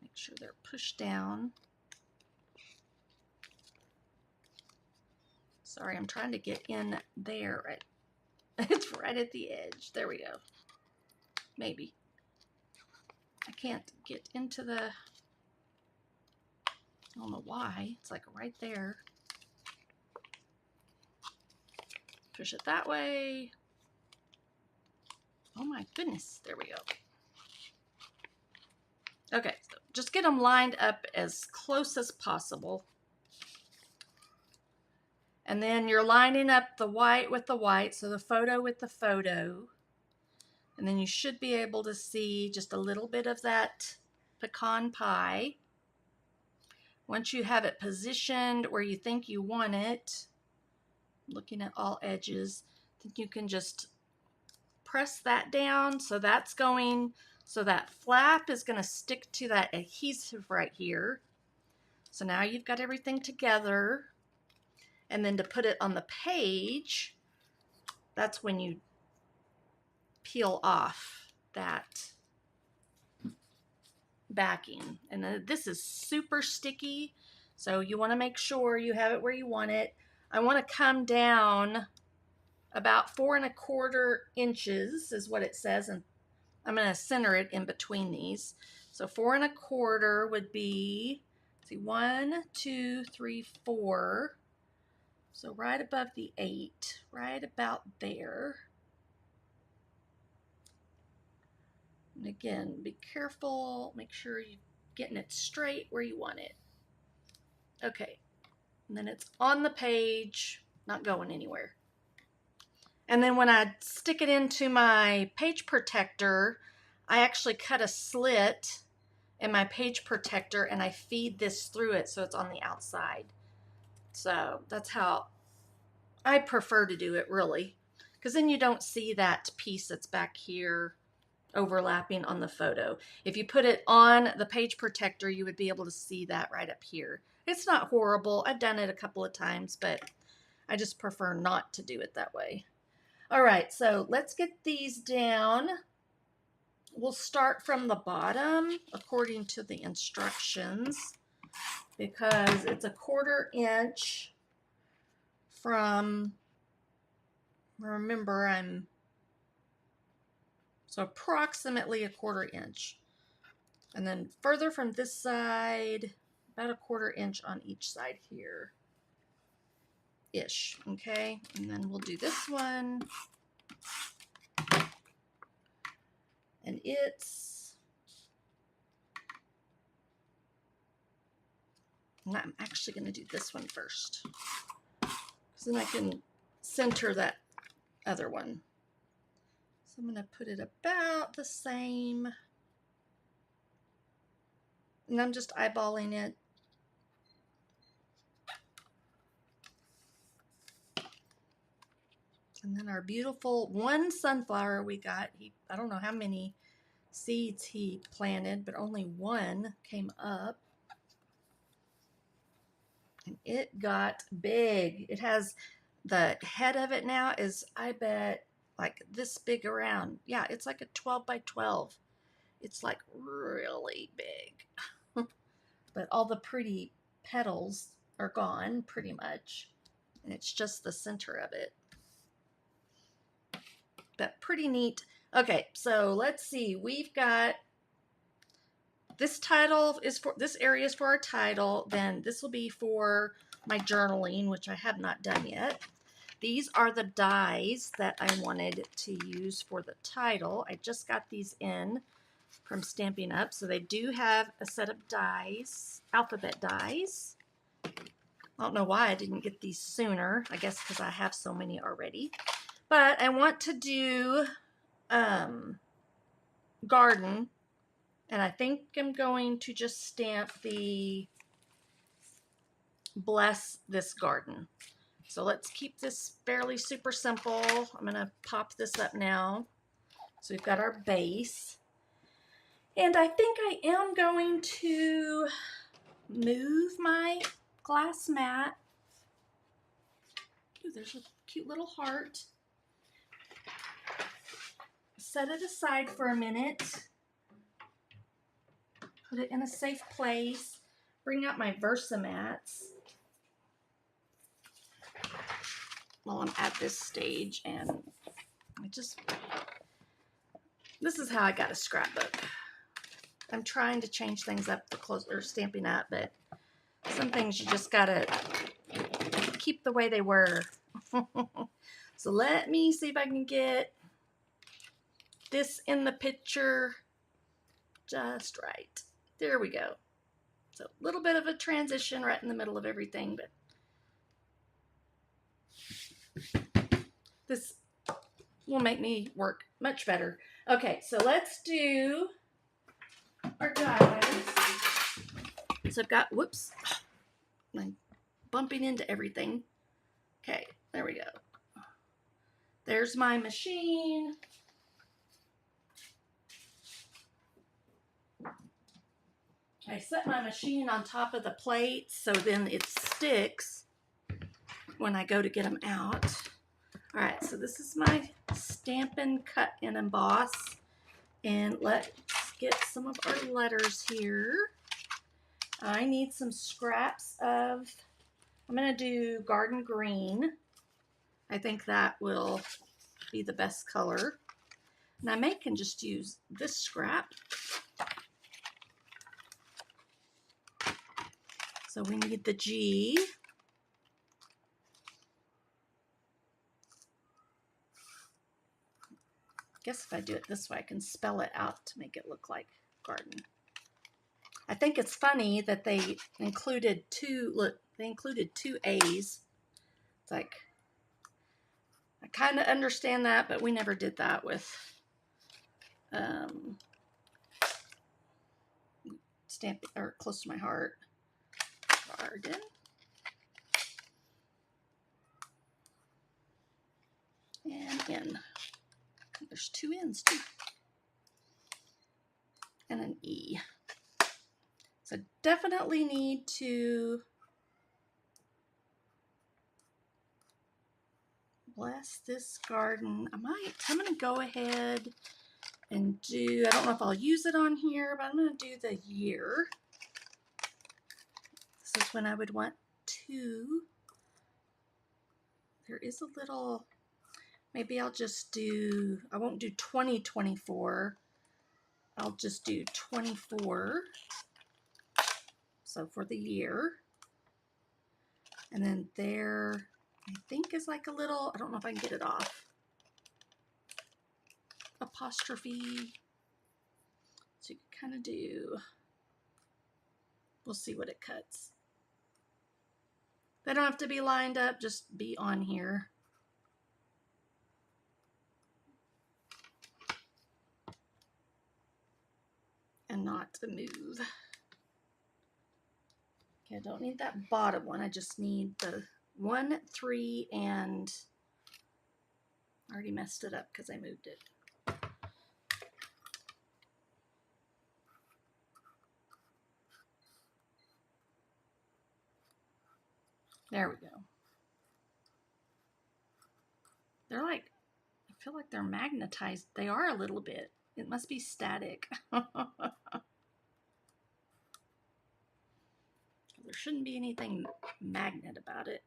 Make sure they're pushed down. Sorry, I'm trying to get in there. It's right at the edge. There we go. Maybe. I can't get into the, I don't know why. It's like right there. Push it that way. Oh my goodness. There we go. Okay, so just get them lined up as close as possible. And then you're lining up the white with the white, so the photo with the photo. And then you should be able to see just a little bit of that pecan pie. Once you have it positioned where you think you want it, looking at all edges, then you can just press that down. So that's going, so that flap is going to stick to that adhesive right here. So now you've got everything together. And then to put it on the page, that's when you peel off that backing. And this is super sticky, so you want to make sure you have it where you want it. I want to come down about 4 1/4 inches is what it says, and I'm going to center it in between these. So 4 1/4 would be, let's see, 1, 2, 3, 4. So right above the 8, right about there. And again, be careful, make sure you're getting it straight where you want it. Okay, and then it's on the page, not going anywhere. And then when I stick it into my page protector, I actually cut a slit in my page protector and I feed this through it so it's on the outside. So that's how I prefer to do it, really, because then you don't see that piece that's back here overlapping on the photo. If you put it on the page protector, you would be able to see that right up here. It's not horrible. I've done it a couple of times, but I just prefer not to do it that way. All right, so let's get these down. We'll start from the bottom according to the instructions because it's a 1/4 inch from, remember, so approximately a 1/4 inch. And then further from this side, about a 1/4 inch on each side here. Ish, okay? And then we'll do this one. And I'm actually going to do this one first. So then I can center that other one. So I'm going to put it about the same. And I'm just eyeballing it. And then our beautiful one sunflower we got, I don't know how many seeds he planted, but only one came up. And it got big. It has, the head of it now is, I bet, like this big around. Yeah, it's like a 12 by 12. It's like really big. But all the pretty petals are gone pretty much. And it's just the center of it. But pretty neat. Okay, so let's see. We've got this title is for, this area is for our title. Then this will be for my journaling, which I have not done yet. These are the dies that I wanted to use for the title. I just got these in from Stampin' Up. So they do have a set of dies, alphabet dies. I don't know why I didn't get these sooner. I guess because I have so many already. But I want to do garden, and I think I'm going to just stamp the bless this garden. So let's keep this fairly super simple. I'm going to pop this up now. So we've got our base. And I think I am going to move my glass mat. Ooh, there's a cute little heart. Set it aside for a minute. Put it in a safe place. Bring out my Versamats while I'm at this stage, and this is how I got a scrapbook. I'm trying to change things up for Stampin' Up, but some things you just gotta keep the way they were. So let me see if I can get this in the picture just right. There we go. So a little bit of a transition right in the middle of everything, but this will make me work much better. Okay, so let's do our dies. So I've got, whoops, I'm bumping into everything. Okay, there we go. There's my machine. I set my machine on top of the plate so then it sticks when I go to get them out. All right, so this is my Stampin' Cut and Emboss. And let's get some of our letters here. I need some scraps of, I'm going to do garden green. I think that will be the best color. And I can just use this scrap. So we need the G. guess if I do it this way, I can spell it out to make it look like garden. I think it's funny that they included two A's. It's like, I kind of understand that, but we never did that with Stampin' or Close to My Heart. Garden. And N. There's two N's too. And an E. So definitely need to bless this garden. I'm going to go ahead and do, I don't know if I'll use it on here, but I'm going to do the year. This is when I would want to. There is a little, maybe I'll just do, I won't do 2024. I'll just do 24. So for the year. And then there, I think is like a little, I don't know if I can get it off. Apostrophe. So you can kind of do, we'll see what it cuts. They don't have to be lined up, just be on here. And not to move. Okay, I don't need that bottom one. I just need the 1, 3, and I already messed it up because I moved it. There we go. They're like, I feel like they're magnetized. They are a little bit. It must be static. There shouldn't be anything magnet about it.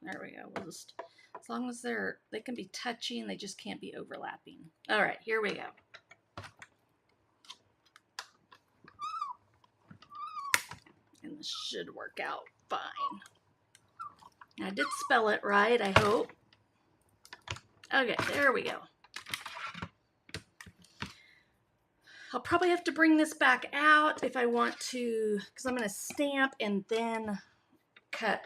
There we go. We'll just, as long as they can be touching, they just can't be overlapping. All right, here we go. And this should work out fine. I did spell it right, I hope. Okay, there we go. I'll probably have to bring this back out if I want to, because I'm going to stamp and then cut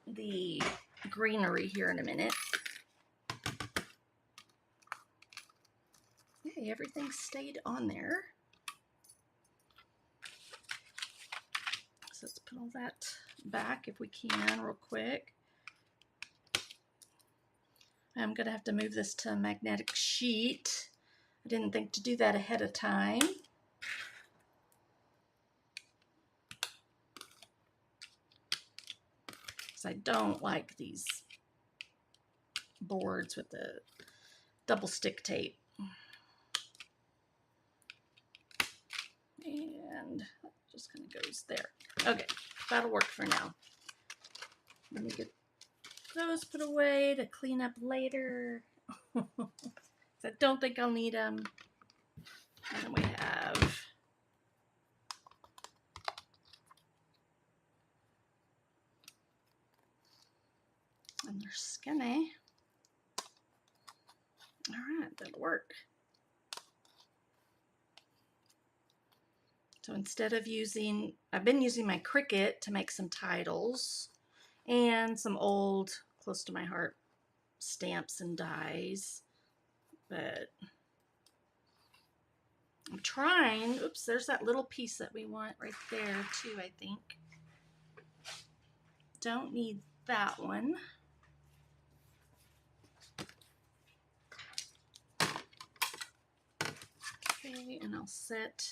the greenery here in a minute. Hey, everything stayed on there. So let's put all that back if we can real quick. I'm going to have to move this to a magnetic sheet. I didn't think to do that ahead of time. Because I don't like these boards with the double stick tape. And that just kind of goes there. Okay, that'll work for now. Let me get those put away to clean up later. I don't think I'll need them. And then we have and they're skinny. All right, that'll work. So instead of using, I've been using my Cricut to make some titles and some old Close to My Heart stamps and dies. But I'm trying, oops, there's that little piece that we want right there too, I think. Don't need that one. Okay, and I'll set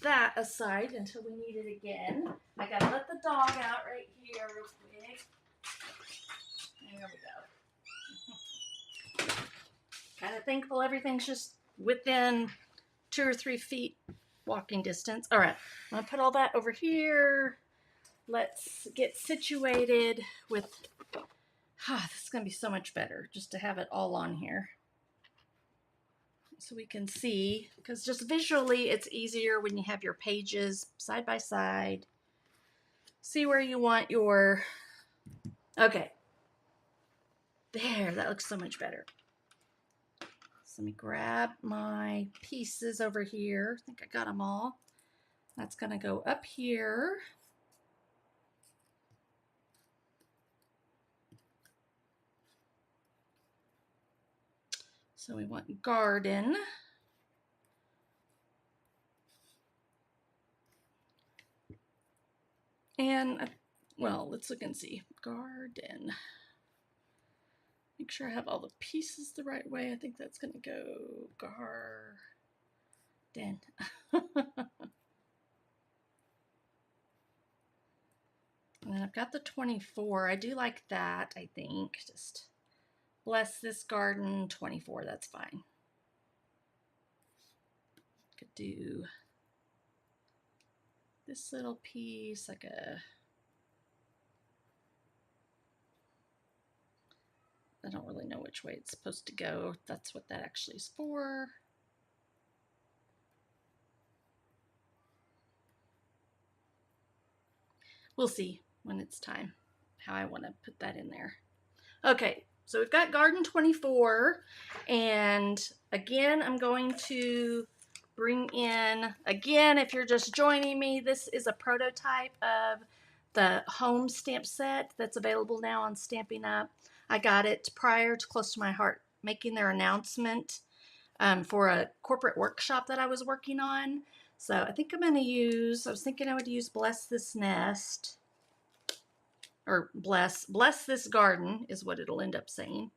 that aside until we need it again. I gotta let the dog out right here real quick. There we go. Kind of thankful everything's just within 2 or 3 feet walking distance. All right, I'm gonna put all that over here. Let's get situated with, this is gonna be so much better just to have it all on here. So we can see, because just visually it's easier when you have your pages side by side. See where you want your, okay. There, that looks so much better. So let me grab my pieces over here. I think I got them all. That's going to go up here. So we want garden. And, well, let's look and see. Garden. Make sure I have all the pieces the right way. I think that's going to go garden. And then I've got the 24. I do like that, I think. Just bless this garden, 24. That's fine. Could do this little piece, like a, I don't really know which way it's supposed to go. That's what that actually is for. We'll see when it's time how I want to put that in there. Okay, so we've got garden 24, and again, I'm going to bring in, again, if you're just joining me, this is a prototype of the home stamp set that's available now on Stampin' Up. I got it prior to Close to My Heart making their announcement for a corporate workshop that I was working on. So I think I'm going to use, I was thinking I would use Bless This Nest, or bless this garden is what it'll end up saying.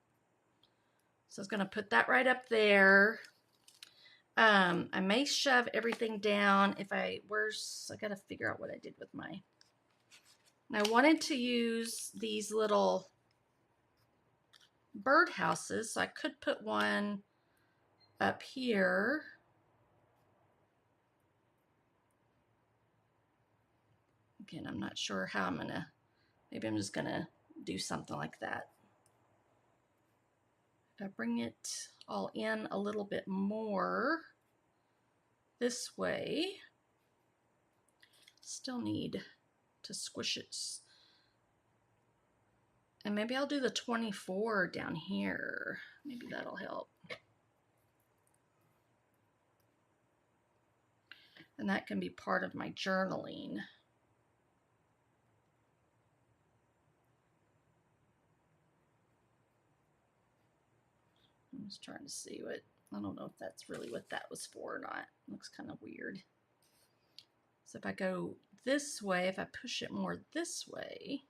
So I was going to put that right up there. I may shove everything down if I got to figure out what I did with my, and I wanted to use these little bird houses, so I could put one up here. Again, I'm not sure how I'm gonna, maybe I'm just gonna do something like that. If I bring it all in a little bit more this way, still need to squish it. And maybe I'll do the 24 down here. Maybe that'll help. And that can be part of my journaling. I'm just trying to see what, I don't know if that's really what that was for or not. It looks kind of weird. So if I go this way, if I push it more this way,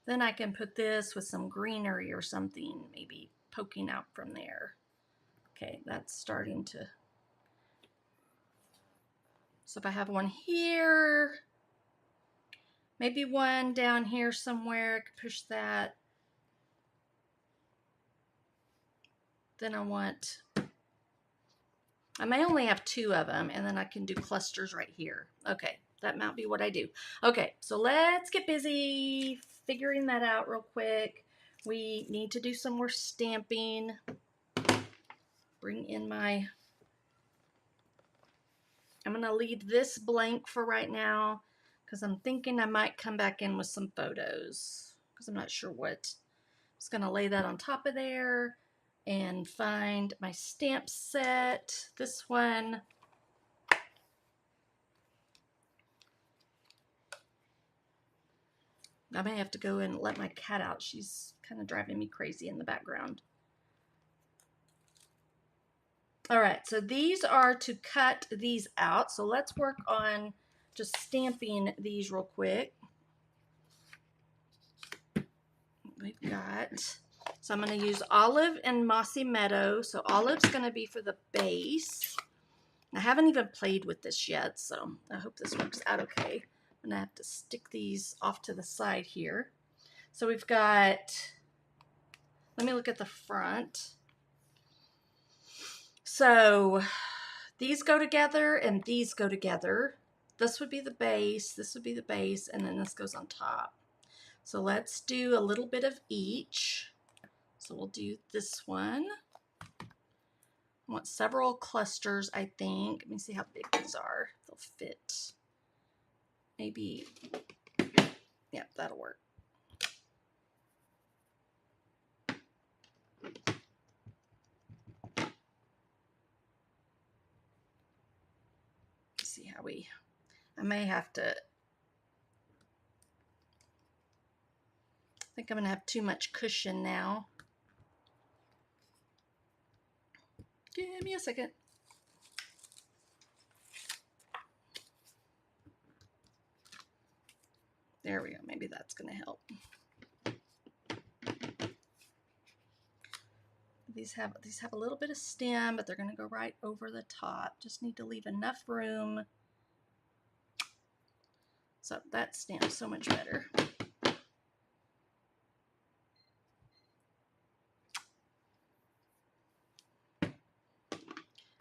then I can put this with some greenery or something, maybe poking out from there. Okay, that's starting to, so if I have one here, maybe one down here somewhere, I could push that. Then I may only have 2 of them, and then I can do clusters right here. Okay, that might be what I do. Okay, so let's get busy figuring that out real quick. We need to do some more stamping. Bring in my, I'm gonna leave this blank for right now because I'm thinking I might come back in with some photos because I'm not sure what. I'm just gonna lay that on top of there and find my stamp set. This one. I may have to go and let my cat out. She's kind of driving me crazy in the background. All right, so these are to cut these out. So let's work on just stamping these real quick. We've got, so I'm going to use Olive and Mossy Meadow. So Olive's going to be for the base. I haven't even played with this yet, so I hope this works out okay. I'm going to have to stick these off to the side here. So we've got, let me look at the front. So these go together and these go together. This would be the base, this would be the base, and then this goes on top. So let's do a little bit of each. So we'll do this one. I want several clusters, I think. Let me see how big these are. They'll fit. Maybe, yeah, that'll work. Let's see how I may have to, I think I'm gonna have too much cushion now. Give me a second. There we go. Maybe that's going to help. These have a little bit of stem, but they're going to go right over the top. Just need to leave enough room. So that stem's so much better.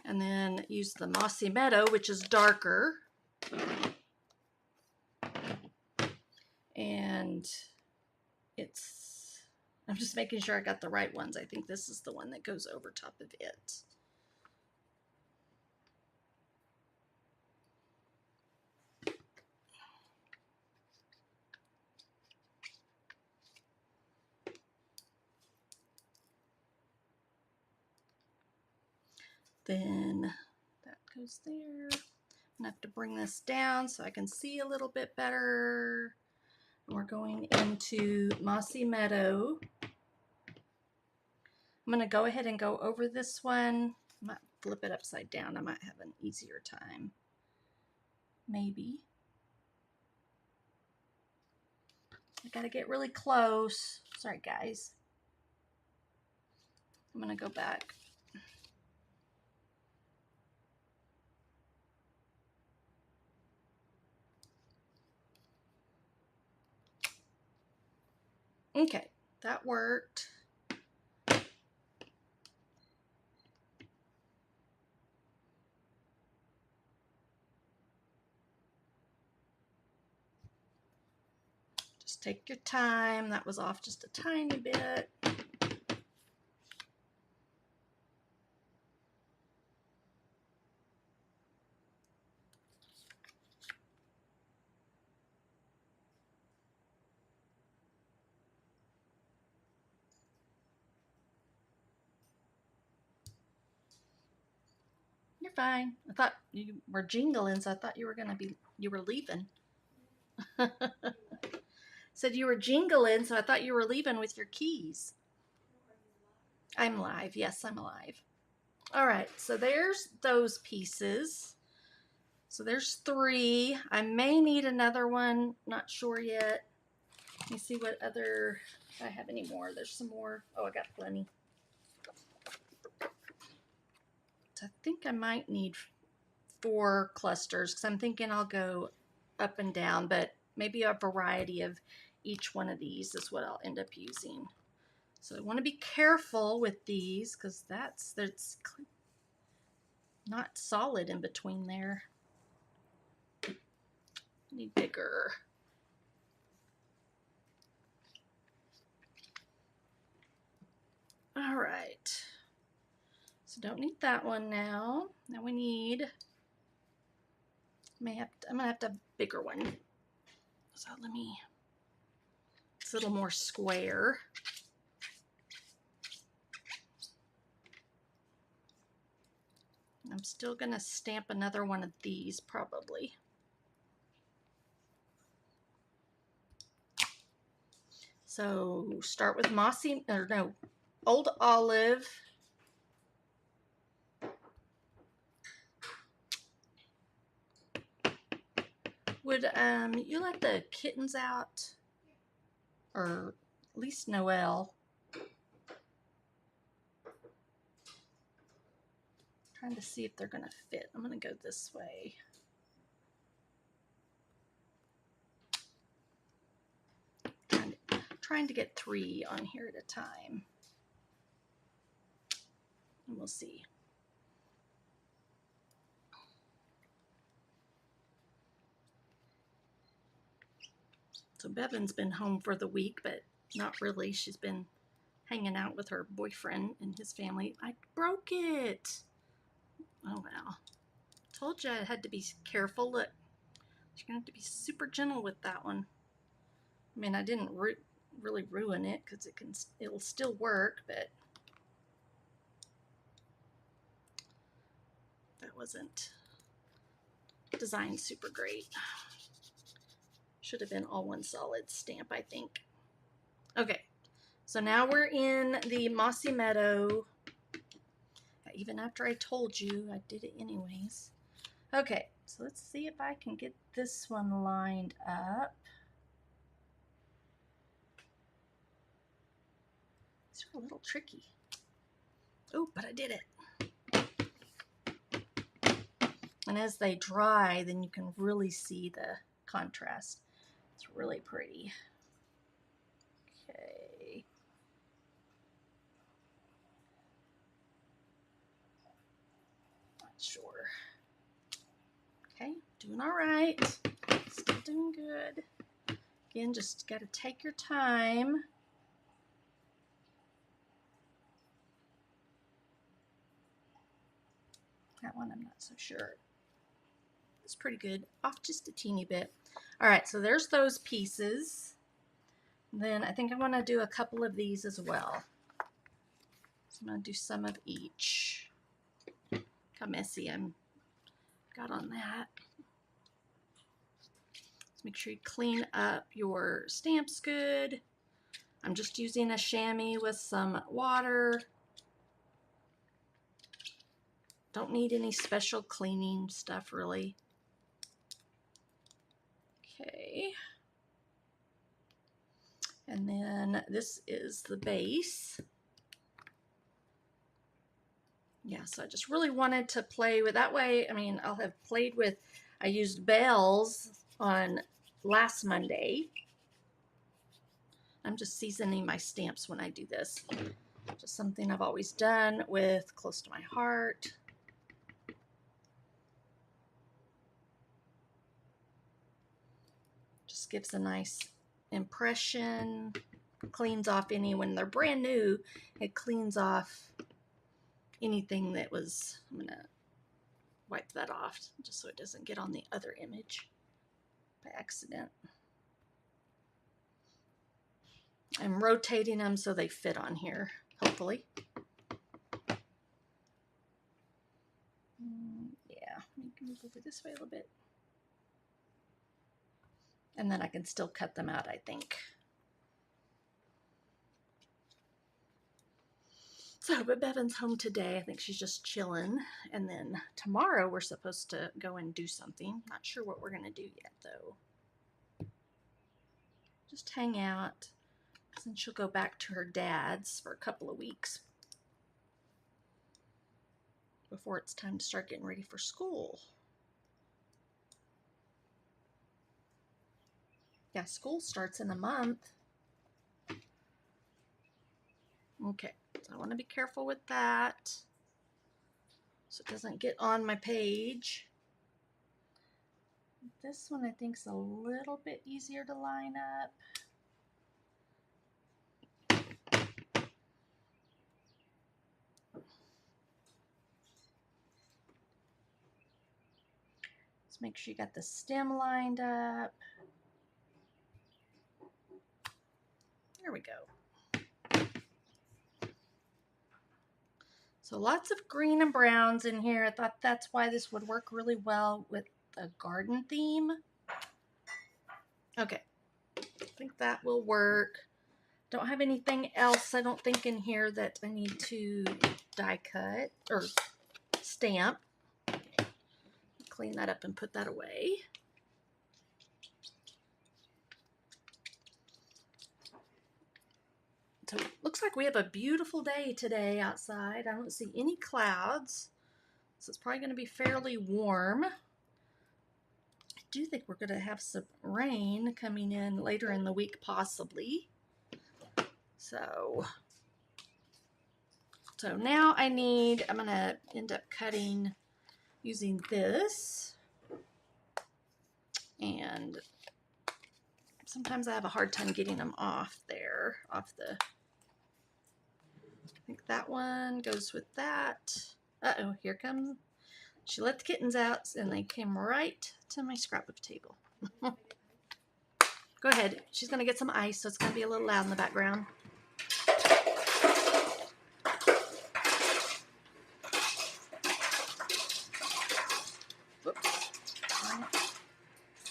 And then use the Mossy Meadow, which is darker. And I'm just making sure I got the right ones. I think this is the one that goes over top of it. Then that goes there. I'm gonna have to bring this down so I can see a little bit better. And we're going into Mossy Meadow. I'm gonna go ahead and go over this one. I might flip it upside down. I might have an easier time. Maybe. I gotta get really close. Sorry, guys. I'm gonna go back. Okay, that worked. Just take your time. That was off just a tiny bit. You're fine. I thought you were jingling, so I thought you were leaving. Said you were jingling, so I thought you were leaving with your keys. I'm live. Yes, I'm alive. All right, so there's those pieces. So there's 3. I may need another one. Not sure yet. Let me see what other, if I have any more. There's some more. Oh, I got plenty. So I think I might need 4 clusters because I'm thinking I'll go up and down, but maybe a variety of each one of these is what I'll end up using. So I want to be careful with these because that's not solid in between there. Need bigger. All right. So don't need that one now. Now we need, I'm gonna have to have a bigger one. So it's a little more square. I'm still gonna stamp another one of these probably. So start with Old Olive. Would you let the kittens out? Or at least Noelle. Trying to see if they're gonna fit. I'm gonna go this way. Trying to get 3 on here at a time. And we'll see. So Bevan's been home for the week, but not really. She's been hanging out with her boyfriend and his family. I broke it. Oh well. Told you I had to be careful. Look, you're gonna have to be super gentle with that one. I mean, I didn't really ruin it because it'll still work, but that wasn't designed super great. Should have been all one solid stamp, I think. Okay, so now we're in the Mossy Meadow. Even after I told you, I did it anyways. Okay, so let's see if I can get this one lined up. These are a little tricky. Oh, but I did it. And as they dry, then you can really see the contrast. It's really pretty. Okay. Not sure. Okay, doing all right. Still doing good. Again, just got to take your time. That one I'm not so sure. It's pretty good. Off just a teeny bit. All right, so there's those pieces. Then I think I'm going to do a couple of these as well. So I'm going to do some of each. Look how messy I'm got on that. Just make sure you clean up your stamps good. I'm just using a chamois with some water. Don't need any special cleaning stuff really. Okay. And then this is the base. Yeah, so I just really wanted to play with that way. I mean, I'll have played with, I used bells on last Monday. I'm just seasoning my stamps when I do this. Just something I've always done with close to my heart. Just gives a nice impression. Cleans off any, when they're brand new, it cleans off anything that was, I'm going to wipe that off just so it doesn't get on the other image by accident. I'm rotating them so they fit on here, hopefully. Yeah, you can move over this way a little bit. And then I can still cut them out, I think. So, but Bevan's home today. I think she's just chilling. And then tomorrow we're supposed to go and do something. Not sure what we're going to do yet, though. Just hang out. Then she'll go back to her dad's for a couple of weeks before it's time to start getting ready for school. Yeah, school starts in a month. Okay, so I want to be careful with that so it doesn't get on my page. This one I think is a little bit easier to line up. Just make sure you got the stem lined up. There we go. So lots of green and browns in here. I thought that's why this would work really well with a garden theme. Okay, I think that will work. Don't have anything else, I don't think, in here that I need to die cut or stamp. Clean that up and put that away. So it looks like we have a beautiful day today outside. I don't see any clouds, so it's probably going to be fairly warm. I do think we're going to have some rain coming in later in the week, possibly. So now I'm going to end up cutting using this. And sometimes I have a hard time getting them off there, off the think that one goes with that. Uh-oh, here comes. She let the kittens out and they came right to my scrapbook table. Go ahead. She's going to get some ice, so it's going to be a little loud in the background. Whoops.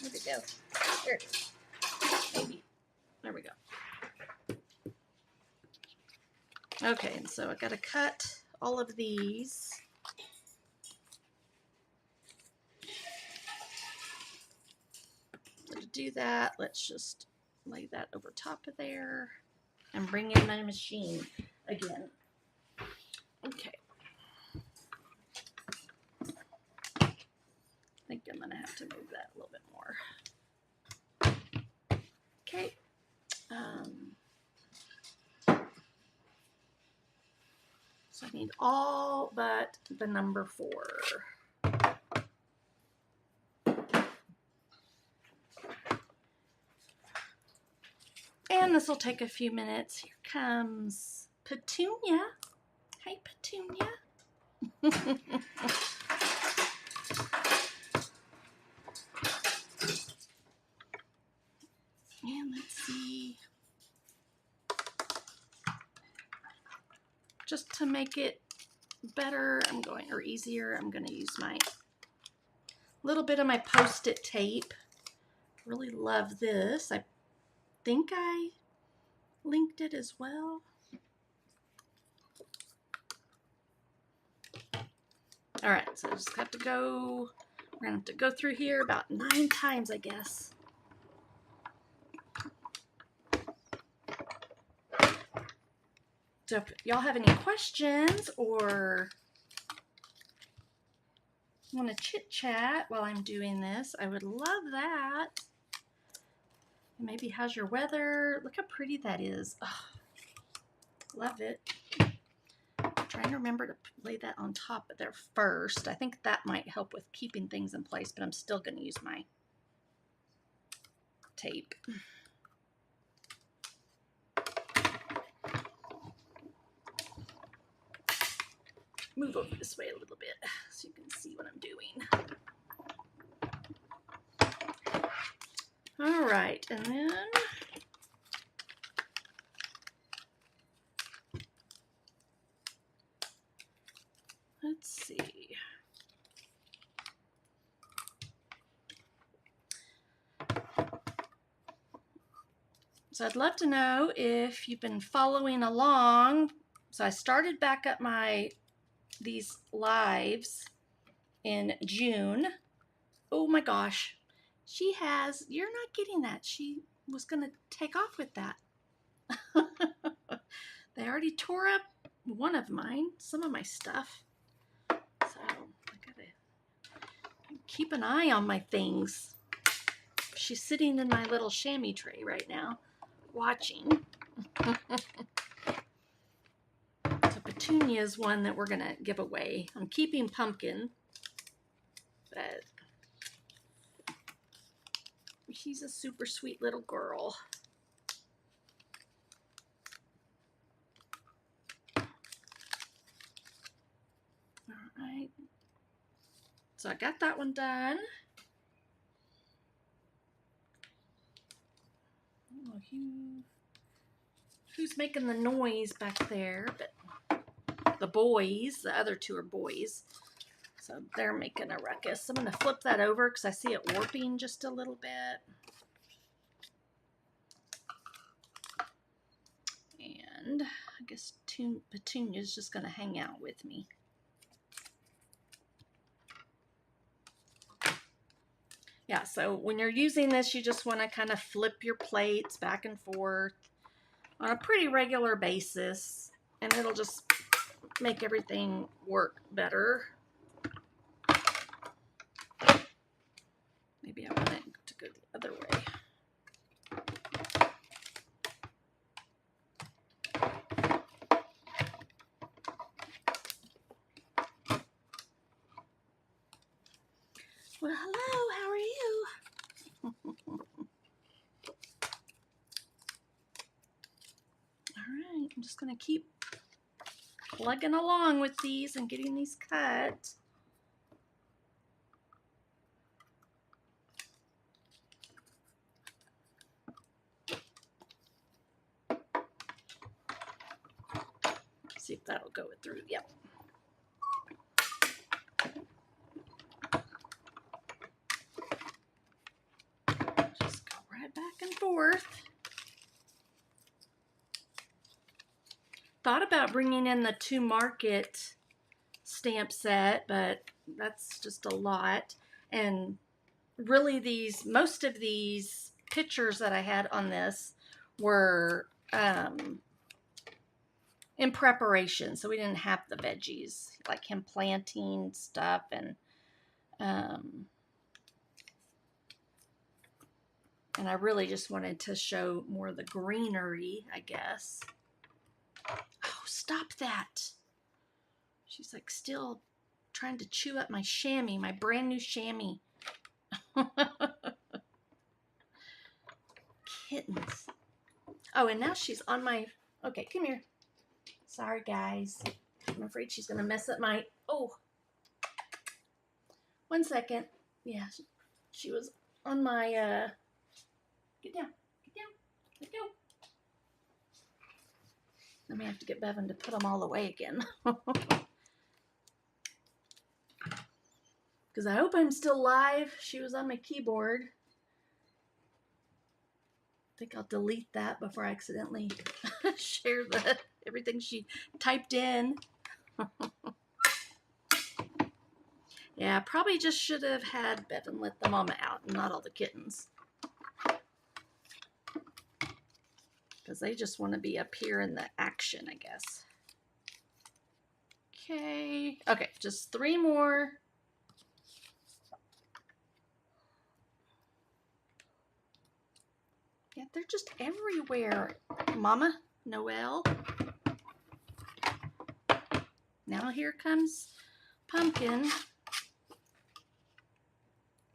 Where'd it go? There it is. Maybe. There we go. Okay, and so I got to cut all of these. So to do that, let's just lay that over top of there and bring in my machine again. Okay. I think I'm going to have to move that a little bit more. Okay. So I need all but the number 4. And this will take a few minutes. Here comes Petunia. Hey, Petunia. And let's see. Just to make it better, or easier, I'm going to use my little bit of my Post-it tape. Really love this. I think I linked it as well. All right, so I just have to go, we're going to have to go through here about 9 times, I guess. So if y'all have any questions or want to chit chat while I'm doing this, I would love that. Maybe how's your weather? Look how pretty that is. Oh, love it. I'm trying to remember to lay that on top of there first. I think that might help with keeping things in place, but I'm still going to use my tape. Move over this way a little bit so you can see what I'm doing. All right, and then let's see. So I'd love to know if you've been following along. So I started back up these lives in June. Oh my gosh. You're not getting that. She was going to take off with that. They already tore up one of mine, some of my stuff. So I gotta keep an eye on my things. She's sitting in my little chamois tray right now, watching. So Petunia is one that we're gonna give away. I'm keeping Pumpkin, but she's a super sweet little girl. All right. So I got that one done. Oh, who's making the noise back there? But the boys, the other 2 are boys. So they're making a ruckus. I'm going to flip that over because I see it warping just a little bit. And I guess Petunia's just going to hang out with me. Yeah, so when you're using this, you just want to kind of flip your plates back and forth on a pretty regular basis, and it'll just make everything work better. Maybe I want it to go the other way. Well, hello, how are you? All right, I'm just going to keep plugging along with these and getting these cut. See if that'll go through. Yep. Just go right back and forth. Thought about bringing in the 2 Market stamp set, but that's just a lot. And really most of these pictures that I had on this were in preparation, so we didn't have the veggies, like him planting stuff, and I really just wanted to show more of the greenery, I guess. Oh, stop that. She's like still trying to chew up my chamois, my brand new chamois. Kittens. Oh, and now she's on my, okay, come here. Sorry, guys. I'm afraid she's going to mess up my, oh. 1 second. Yeah, she was on my, get down, let go. I may have to get Bevan to put them all away again. Because I hope I'm still live. She was on my keyboard. I think I'll delete that before I accidentally share everything she typed in. Yeah, probably just should have had Bevan let the mama out and not all the kittens. Because they just want to be up here in the action, I guess. Okay. Okay, just 3 more. Yeah, they're just everywhere. Mama, Noelle. Now here comes Pumpkin.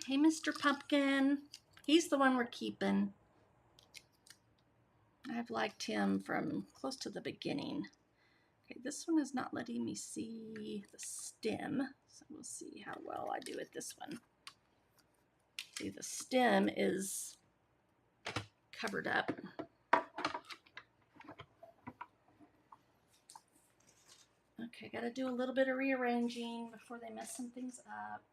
Hey, Mr. Pumpkin. He's the one we're keeping. I've liked him from close to the beginning. Okay, this one is not letting me see the stem, so we'll see how well I do with this one. See, the stem is covered up. Okay, gotta do a little bit of rearranging before they mess some things up.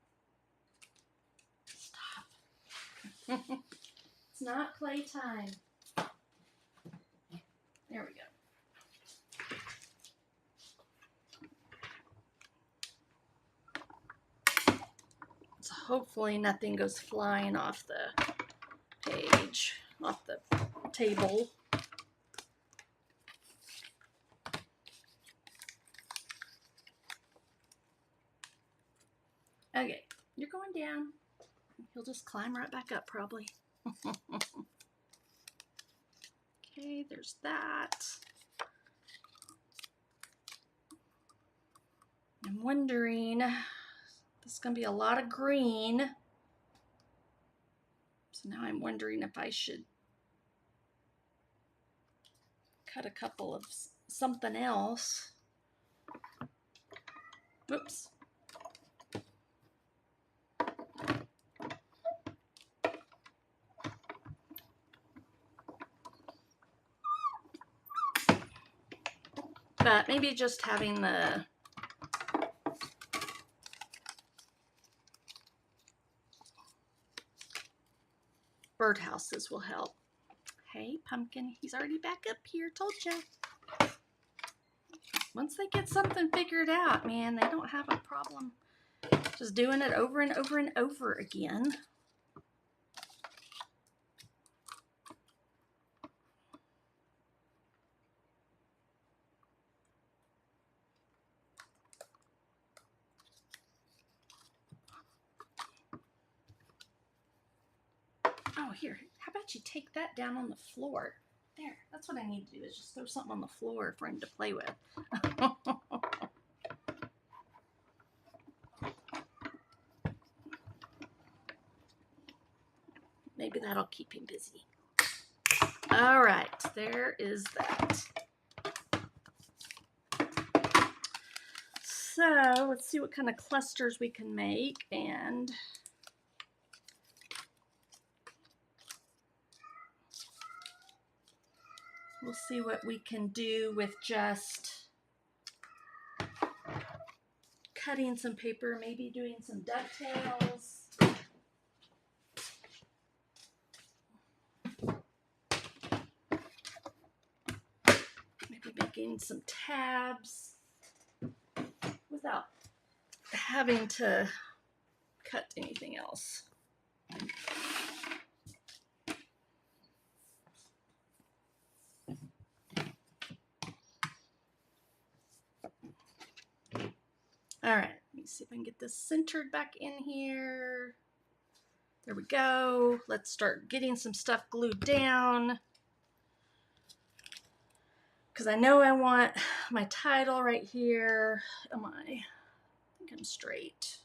Stop. It's not playtime. There we go. So hopefully nothing goes flying off the page, off the table. Okay, you're going down. He'll just climb right back up probably. Okay, there's that. I'm wondering, this is going to be a lot of green. So now I'm wondering if I should cut a couple of something else. Whoops. But maybe just having the birdhouses will help. Hey, Pumpkin, he's already back up here, told ya. Once they get something figured out, man, they don't have a problem just doing it over and over and over again. Oh, here, how about you take that down on the floor? There, that's what I need to do, is just throw something on the floor for him to play with. Maybe that'll keep him busy. All right, there is that. So let's see what kind of clusters we can make, and we'll see what we can do with just cutting some paper, maybe doing some ducktails. Maybe making some tabs without having to cut anything else. All right, let me see if I can get this centered back in here. There we go. Let's start getting some stuff glued down, because I know I want my title right here. I think I'm straight.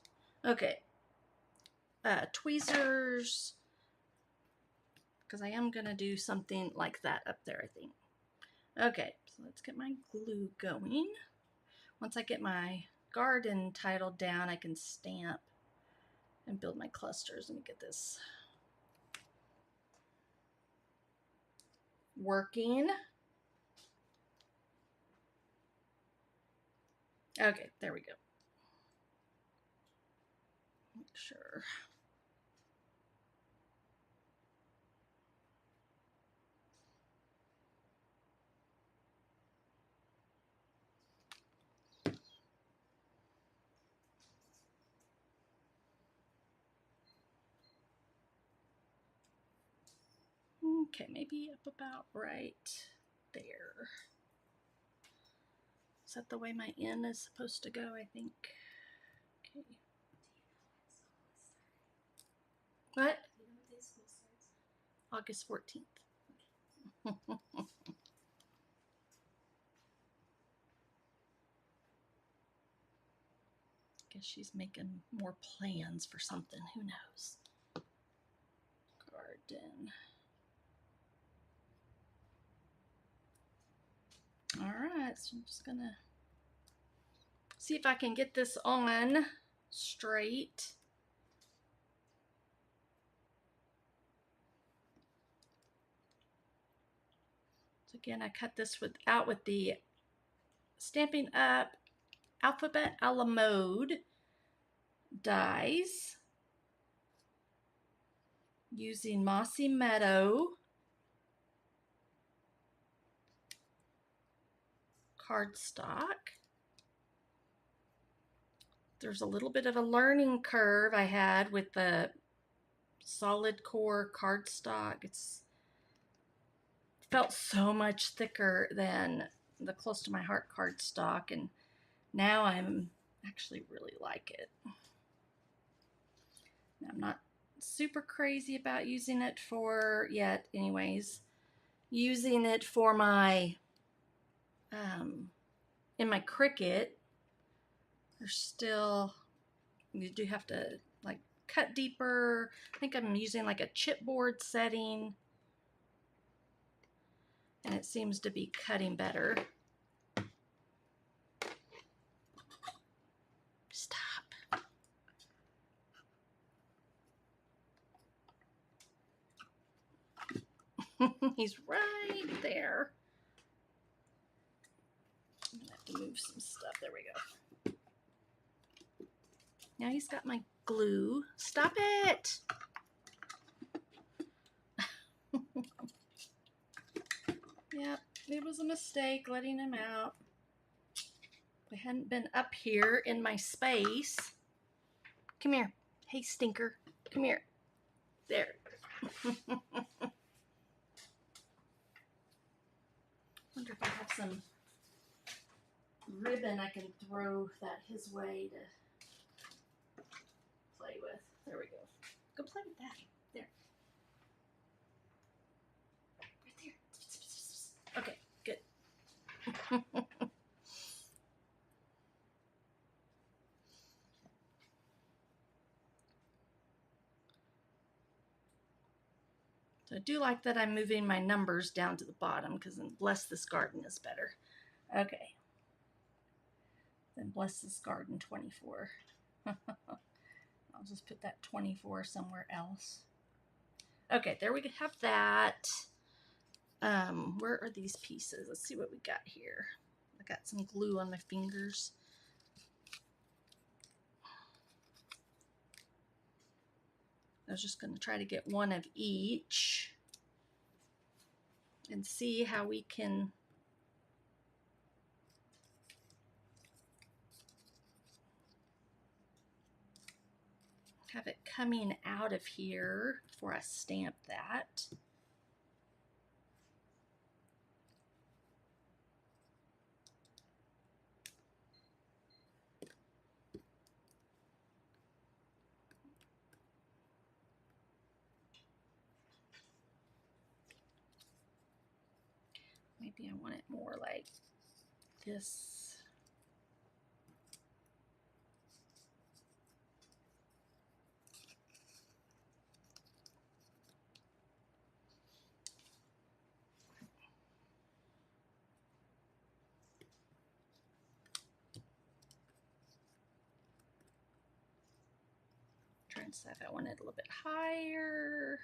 Okay. Tweezers, because I am going to do something like that up there, I think. Okay, so let's get my glue going. Once I get my garden title down, I can stamp and build my clusters. Let me get this working. Okay, there we go. Make sure. Okay, maybe up about right there. Is that the way my N is supposed to go, I think? Okay. What? August 14th. Guess she's making more plans for something. Who knows? Garden. All right, so I'm just gonna see if I can get this on straight. So again, I cut this out with the Stampin' Up Alphabet a la Mode dies, using Mossy Meadow cardstock. There's a little bit of a learning curve I had with the solid core cardstock. It's felt so much thicker than the Close to My Heart cardstock, and now I'm actually really like it. I'm not super crazy about using it for yet, anyways. Using it for my in my Cricut, there's still, you do have to like cut deeper. I think I'm using like a chipboard setting, and it seems to be cutting better. Stop. He's right there. I'm gonna have to move some stuff. There we go. Now he's got my glue. Stop it! Yep, it was a mistake letting him out. If I hadn't been up here in my space. Come here. Hey, stinker. Come here. There. Wonder if I have some ribbon I can throw that his way to play with. There we go. Go play with that. There. Right there. Okay, good. So I do like that I'm moving my numbers down to the bottom, because bless this garden is better. Okay. Then bless this garden 24. I'll just put that 24 somewhere else. Okay, there we have that. Where are these pieces? Let's see what we got here. I got some glue on my fingers. I was just going to try to get one of each and see how we can have it coming out of here before I stamp that. Maybe I want it more like this. Trying to decide if I want it a little bit higher.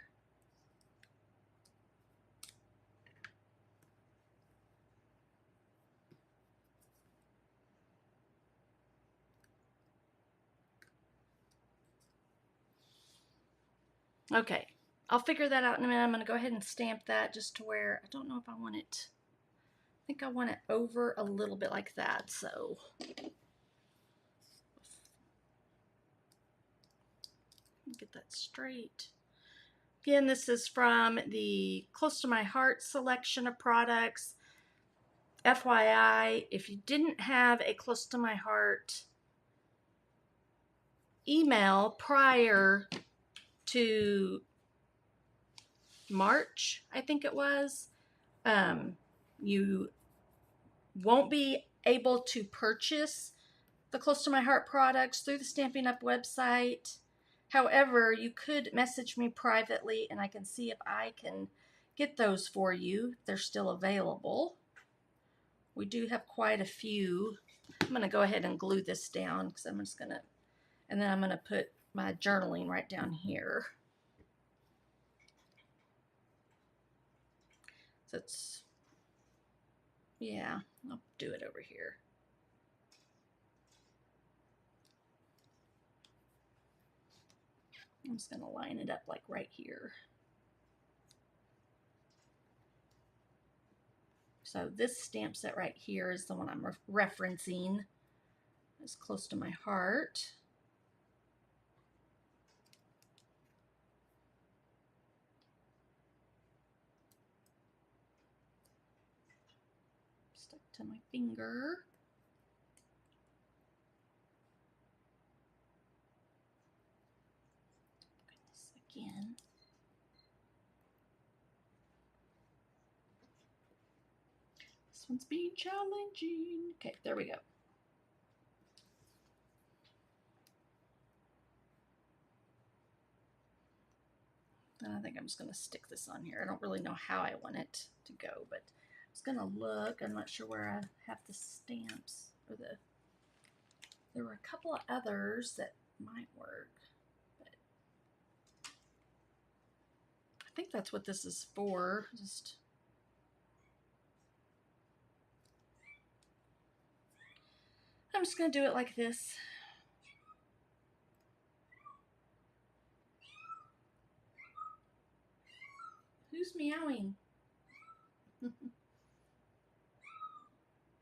Okay, I'll figure that out in a minute. I'm going to go ahead and stamp that just to where, I don't know if I want it, I think I want it over a little bit like that, so. Get that straight. Again, this is from the Close to My Heart selection of products. FYI, if you didn't have a Close to My Heart email prior to March, I think it was, you won't be able to purchase the Close to My Heart products through the Stampin' Up website. However, you could message me privately and I can see if I can get those for you. They're still available. We do have quite a few. I'm going to go ahead and glue this down because I'm just going to, and then I'm going to put my journaling right down here. So it's, yeah, I'll do it over here. I'm just going to line it up like right here. So this stamp set right here is the one I'm referencing. It's Close to My Heart. Stuck to my finger. Goodness, again. This one's being challenging. Okay, there we go. And I think I'm just going to stick this on here. I don't really know how I want it to go, but I was going to look. I'm not sure where I have the stamps or there were a couple of others that might work. But I think that's what this is for. I'm just going to do it like this. Who's meowing? I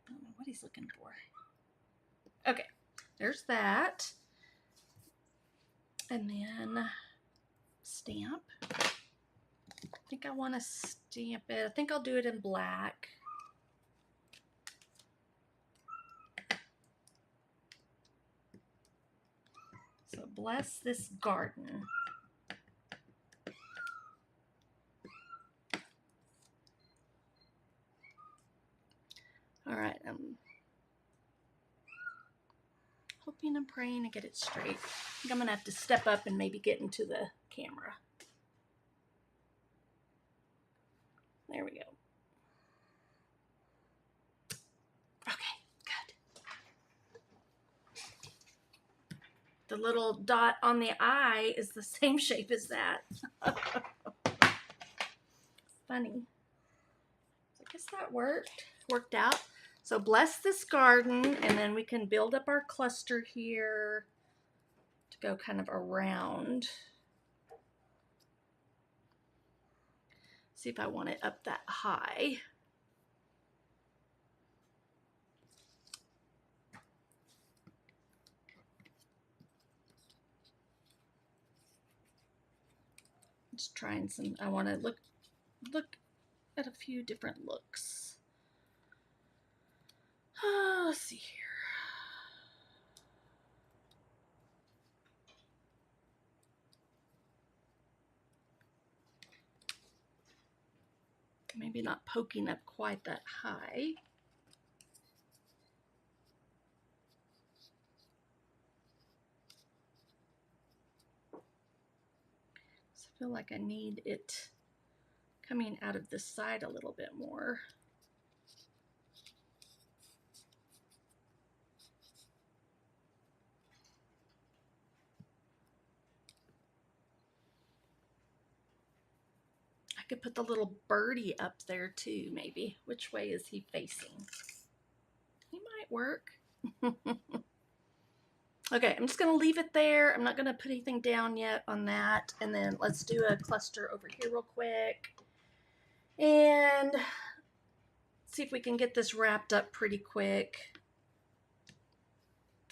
don't know what he's looking for. Okay, there's that. And then stamp. I think I want to stamp it. I think I'll do it in black. So bless this garden. All right, I'm hoping and praying to get it straight. I think I'm gonna have to step up and maybe get into the camera. There we go. Okay, good. The little dot on the eye is the same shape as that. Funny. I guess that worked out. So bless this garden, and then we can build up our cluster here to go kind of around. See if I want it up that high. Just trying some, I want to look at a few different looks. Let's see here. Maybe not poking up quite that high. So I feel like I need it coming out of the side a little bit more. I could put the little birdie up there too, maybe. Which way is he facing? He might work. Okay, I'm just going to leave it there. I'm not going to put anything down yet on that. And then let's do a cluster over here real quick. And see if we can get this wrapped up pretty quick.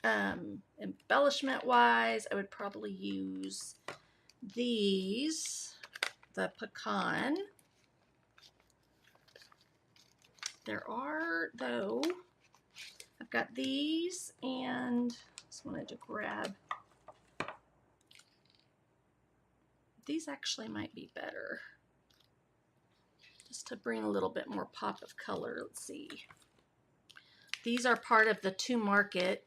Embellishment-wise, I would probably use these, the pecan. There are, though, I've got these, and just wanted to grab. These actually might be better, just to bring a little bit more pop of color. Let's see. These are part of the To Market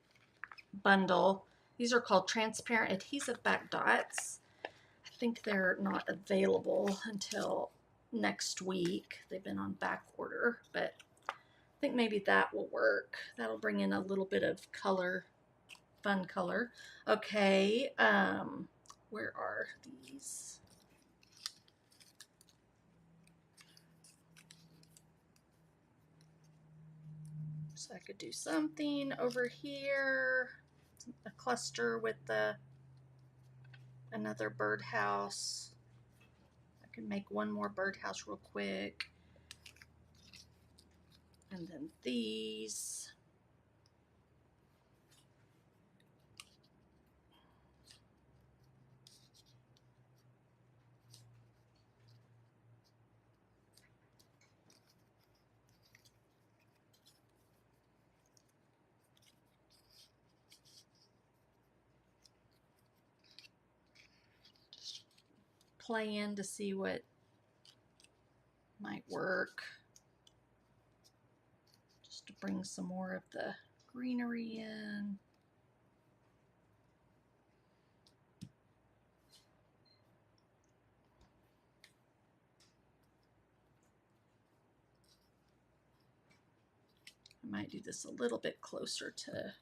bundle. These are called transparent adhesive back dots. I think they're not available until next week. They've been on back order, but I think maybe that will work. That'll bring in a little bit of color, fun color. Okay, where are these? So I could do something over here, a cluster with another birdhouse. I can make one more birdhouse real quick. And then these. Just playing to see what might work. Just to bring some more of the greenery in. I might do this a little bit closer to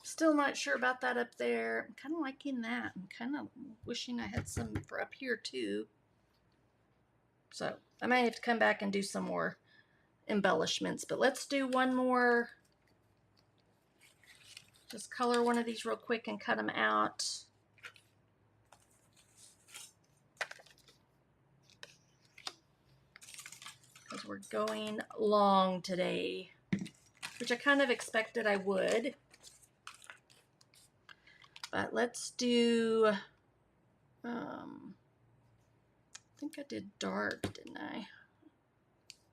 still not sure about that up there. I'm kind of liking that. I'm kind of wishing I had some for up here too. So I might have to come back and do some more embellishments, but let's do one more. Just color one of these real quick and cut them out. Because we're going long today, which I kind of expected I would. But let's do, I think I did dark, didn't I?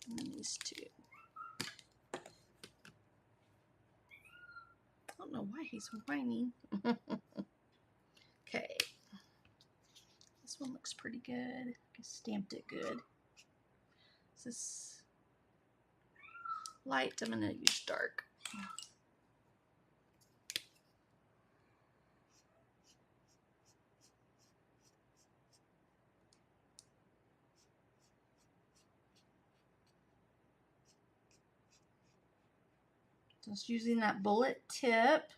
And then these two. I don't know why he's whining. Okay. This This one looks pretty good. I stamped it good. This is light. I'm going to use dark. Just using that bullet tip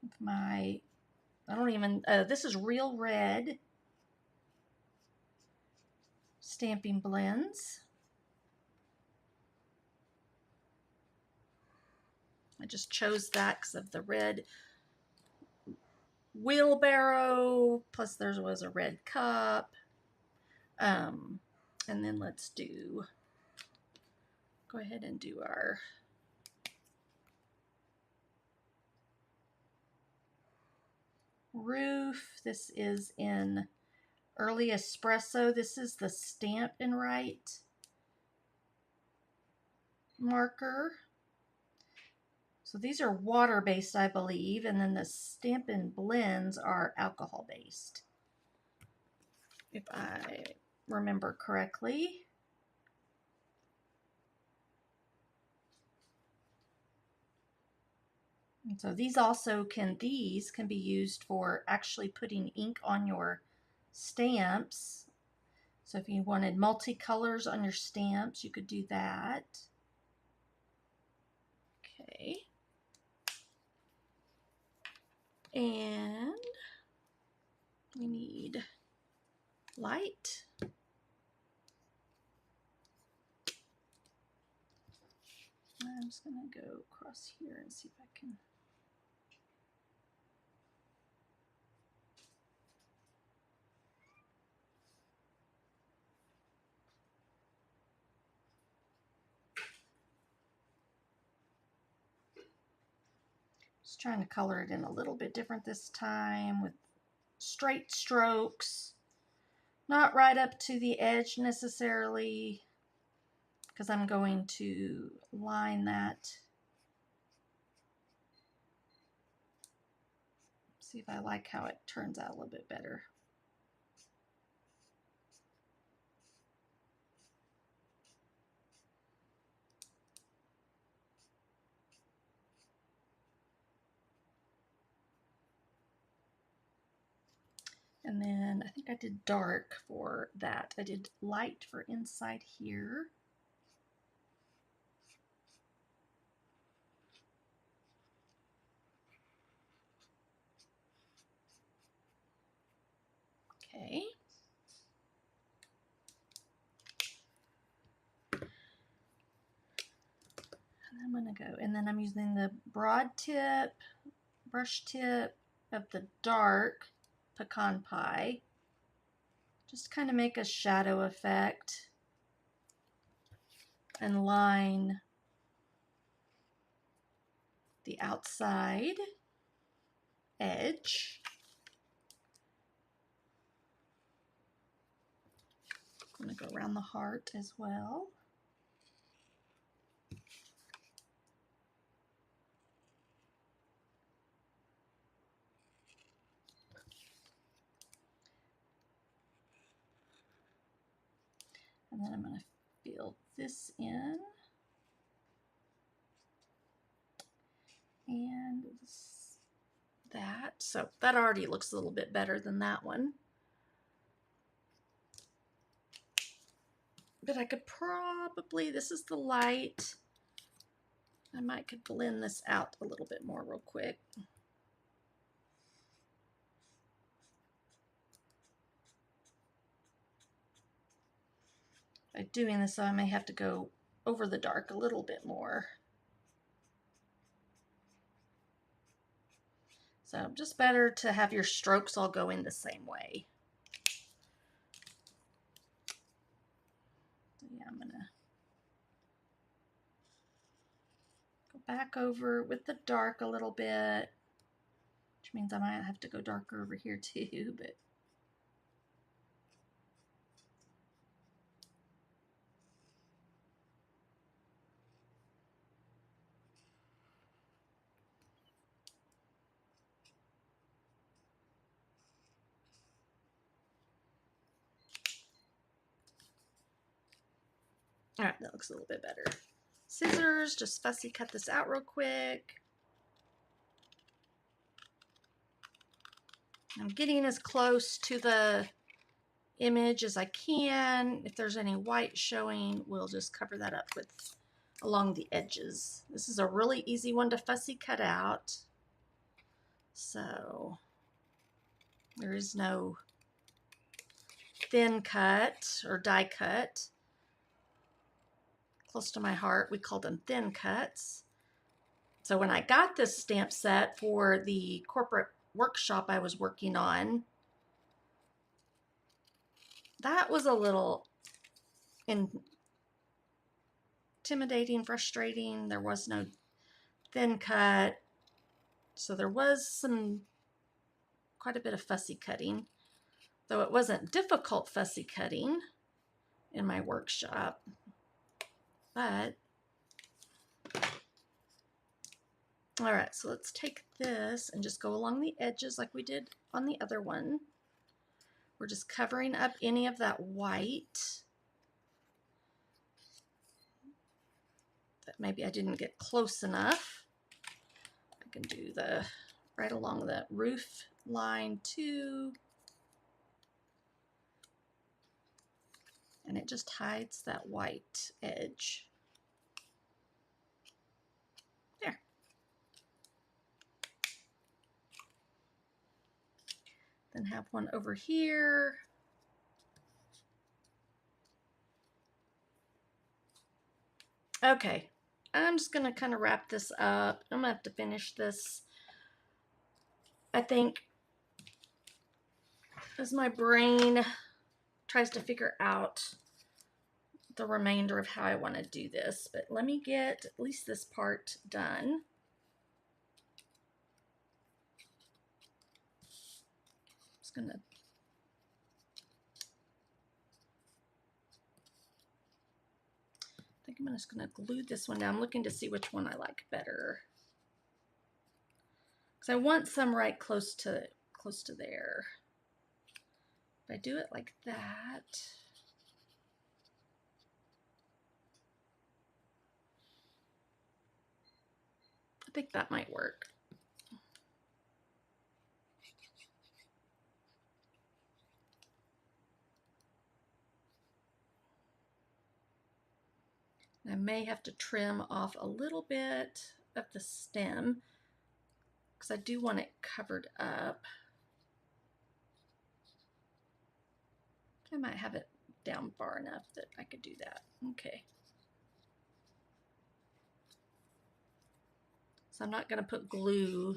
with my, this is Real Red Stamping Blends. I just chose that because of the red wheelbarrow, plus there was a red cup. And then let's go ahead and do our roof. This is in Early Espresso. This is the Stamp and Write marker. So these are water-based, I believe, and then the Stampin' Blends are alcohol-based, if I remember correctly. And so these can be used for actually putting ink on your stamps. So if you wanted multicolors on your stamps, you could do that. Okay. And we need light. I'm just going to go across here and see if I can. Just trying to color it in a little bit different this time with straight strokes. Not right up to the edge necessarily, because I'm going to line that. See if I like how it turns out a little bit better. And then I think I did dark for that. I did light for inside here. Okay. And I'm going to go, and then I'm using the broad tip, brush tip of the dark pecan pie. Just kind of make a shadow effect and line the outside edge. I'm going to go around the heart as well. And then I'm going to fill this in. And that. So that already looks a little bit better than that one. But I could probably, this is the light. I could blend this out a little bit more real quick. By doing this, I may have to go over the dark a little bit more. So just better to have your strokes all going the same way. So yeah, I'm gonna go back over with the dark a little bit, which means I might have to go darker over here too, but All right, that looks a little bit better. Scissors, just fussy cut this out real quick. I'm getting as close to the image as I can. If there's any white showing, we'll just cover that up with along the edges. This is a really easy one to fussy cut out. So there is no thin cut or die cut. Close to my heart, we call them thin cuts. So when I got this stamp set for the corporate workshop I was working on, that was a little intimidating, frustrating. There was no thin cut. So there was quite a bit of fussy cutting, though it wasn't difficult fussy cutting in my workshop. But, all right, so let's take this and just go along the edges like we did on the other one. We're just covering up any of that white that maybe I didn't get close enough. I can do the right along the roof line too. And it just hides that white edge. There. Then have one over here. Okay, I'm just gonna kind of wrap this up. I'm gonna have to finish this, I think, as my brain tries to figure out the remainder of how I want to do this. But let me get at least this part done. Just gonna I think I'm just gonna glue this one down. I'm looking to see which one I like better, because I want some right close to there. If I do it like that, I think that might work. I may have to trim off a little bit of the stem because I do want it covered up. I might have it down far enough that I could do that. Okay. So I'm not going to put glue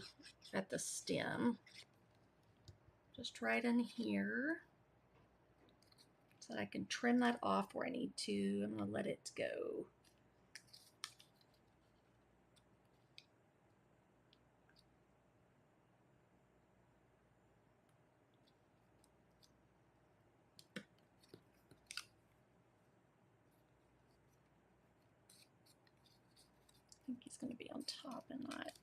at the stem. Just right in here so that I can trim that off where I need to. I'm going to let it go. I think he's going to be on top and not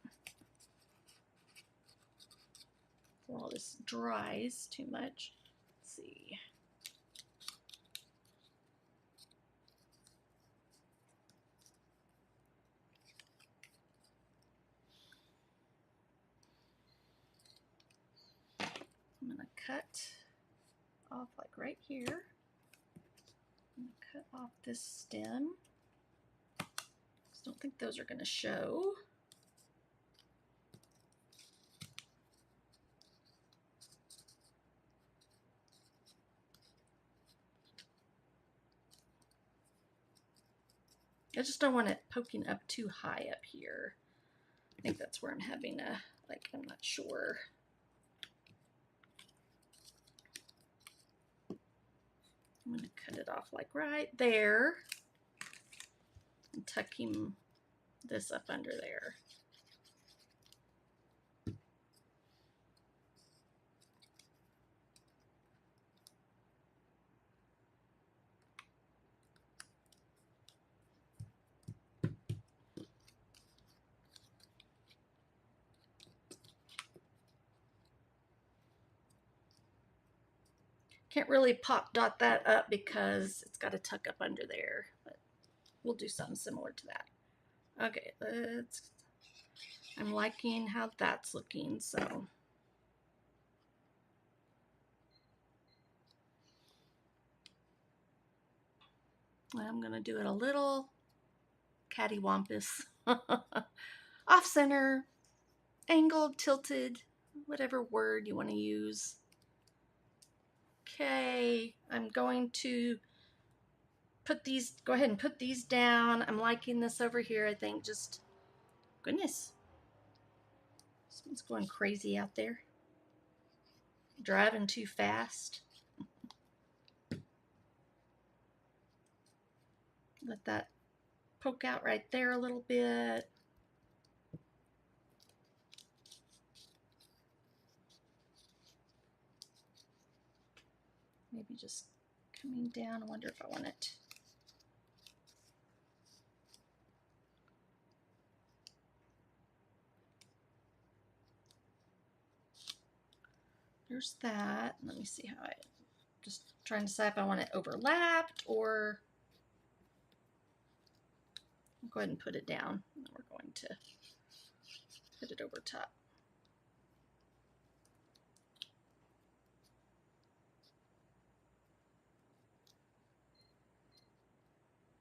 before all this dries too much. Let's see. I'm going to cut off like right here. I'm going to cut off this stem. Don't think those are going to show. I just don't want it poking up too high up here. I think that's where I'm having a, like, I'm not sure. I'm going to cut it off like right there and tuck this up under there. Can't really pop dot that up because it's got to tuck up under there. But we'll do something similar to that. Okay, I'm liking how that's looking, so. I'm gonna do it a little cattywampus. Off center, angled, tilted, whatever word you want to use. Okay, I'm going to go ahead and put these down. I'm liking this over here, I think. Just, goodness. This one's going crazy out there. Driving too fast. Let that poke out right there a little bit. Maybe just coming down. I wonder if I want it. There's that. Let me see how just trying to decide if I want it overlapped or I'll go ahead and put it down. And we're going to put it over top.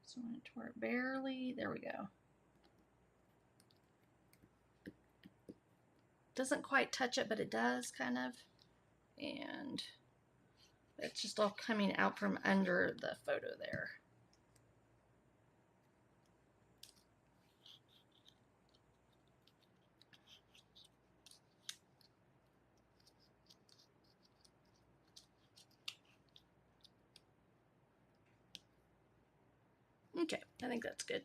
So I want it to where it barely, there we go. Doesn't quite touch it, but it does kind of. And it's just all coming out from under the photo there. Okay, I think that's good.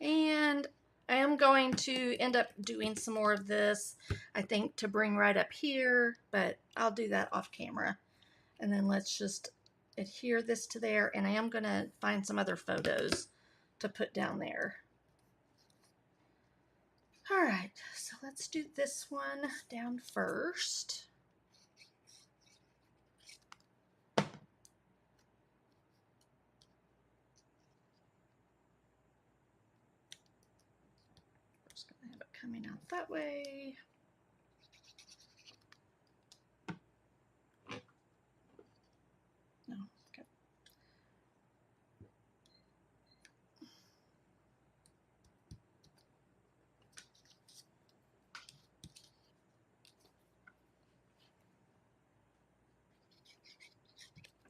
And I am going to end up doing some more of this, I think, to bring right up here, but I'll do that off camera. And then let's just adhere this to there, and I am going to find some other photos to put down there. All right, so let's do this one down first. Just going to have it coming out that way. No, okay.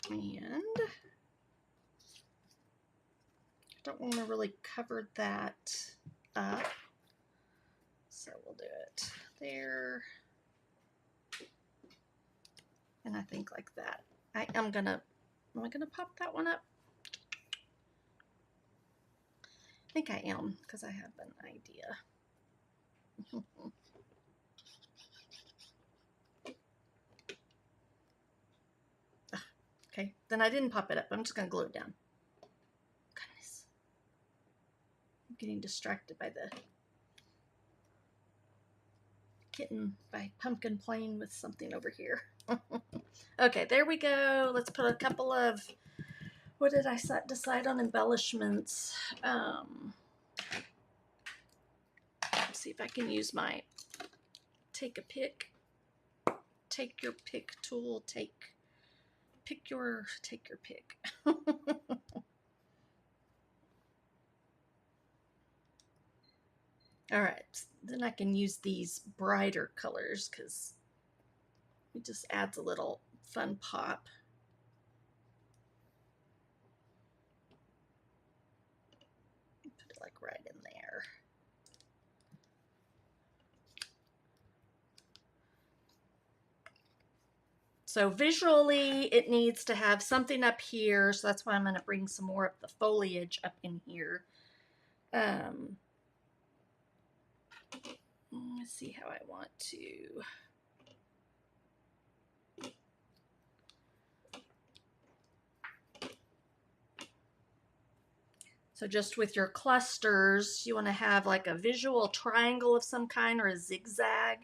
And I don't want to really cover that up, so we'll do it there, and I think like that. Am I gonna pop that one up? I think I am, because I have an idea. Okay, then I didn't pop it up. I'm just gonna glue it down. Goodness. I'm getting distracted by the kitten, by Pumpkin playing with something over here. Okay, there we go. Let's put a couple of, what did I decide on embellishments? Let's see if I can use my take your pick tool, take your pick. All right, then I can use these brighter colors because it just adds a little fun pop. Put it like right in there. So visually, it needs to have something up here, so that's why I'm going to bring some more of the foliage up in here. Let's see how I want to. So just with your clusters, you want to have like a visual triangle of some kind or a zigzag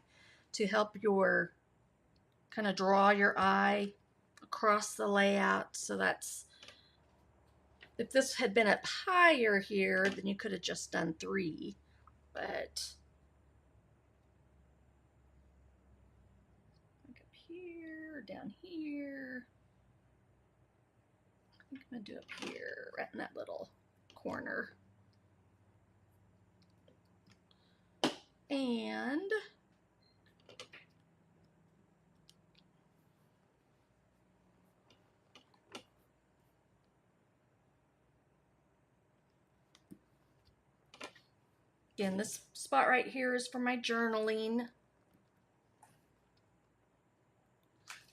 to help your kind of draw your eye across the layout. So that's If this had been up higher here, then you could have just done 3, but like up here, down here. I think I'm gonna do up here, right in that little corner. And again, this spot right here is for my journaling.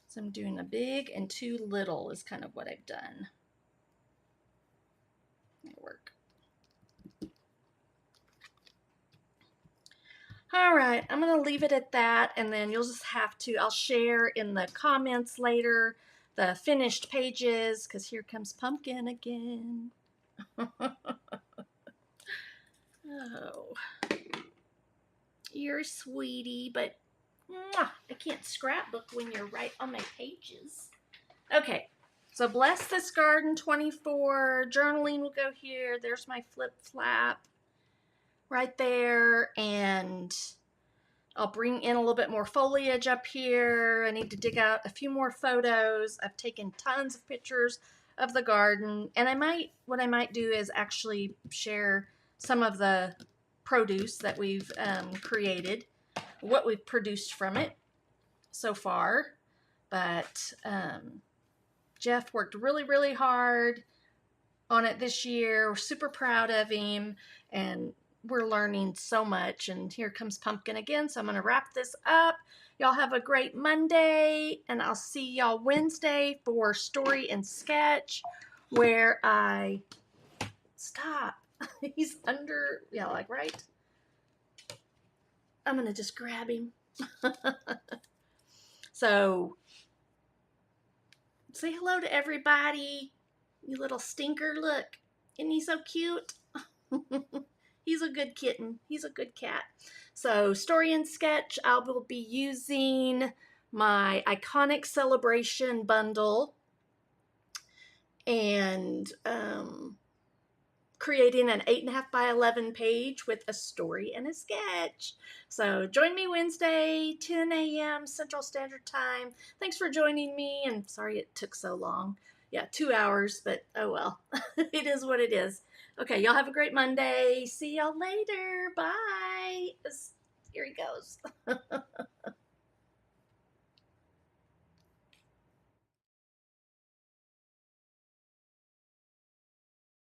So I'm doing a big and 2 little is kind of what I've done. That'll work. All right, I'm gonna leave it at that, and then you'll just have to, I'll share in the comments later the finished pages, because here comes Pumpkin again. Oh, you're a sweetie, but mwah, I can't scrapbook when you're right on my pages. Okay, so Bless This Garden 24, journaling will go here. There's my flip flap right there, and I'll bring in a little bit more foliage up here. I need to dig out a few more photos. I've taken tons of pictures of the garden, and what I might do is actually share some of the produce that we've created, what we've produced from it so far. But Jeff worked really, really hard on it this year. We're super proud of him, and we're learning so much. And here comes Pumpkin again, so I'm going to wrap this up. Y'all have a great Monday, and I'll see y'all Wednesday for Story and Sketch, where I stop. He's under, yeah, like right. I'm going to just grab him. So say hello to everybody. You little stinker, look. Isn't he so cute? He's a good kitten. He's a good cat. So Story and Sketch, I will be using my Iconic Celebration bundle and creating an 8.5 by 11 page with a story and a sketch. So join me Wednesday, 10 a.m. Central Standard Time. Thanks for joining me, and sorry it took so long. Yeah, 2 hours, but oh well. It is what it is. Okay, y'all have a great Monday. See y'all later. Bye. Here he goes.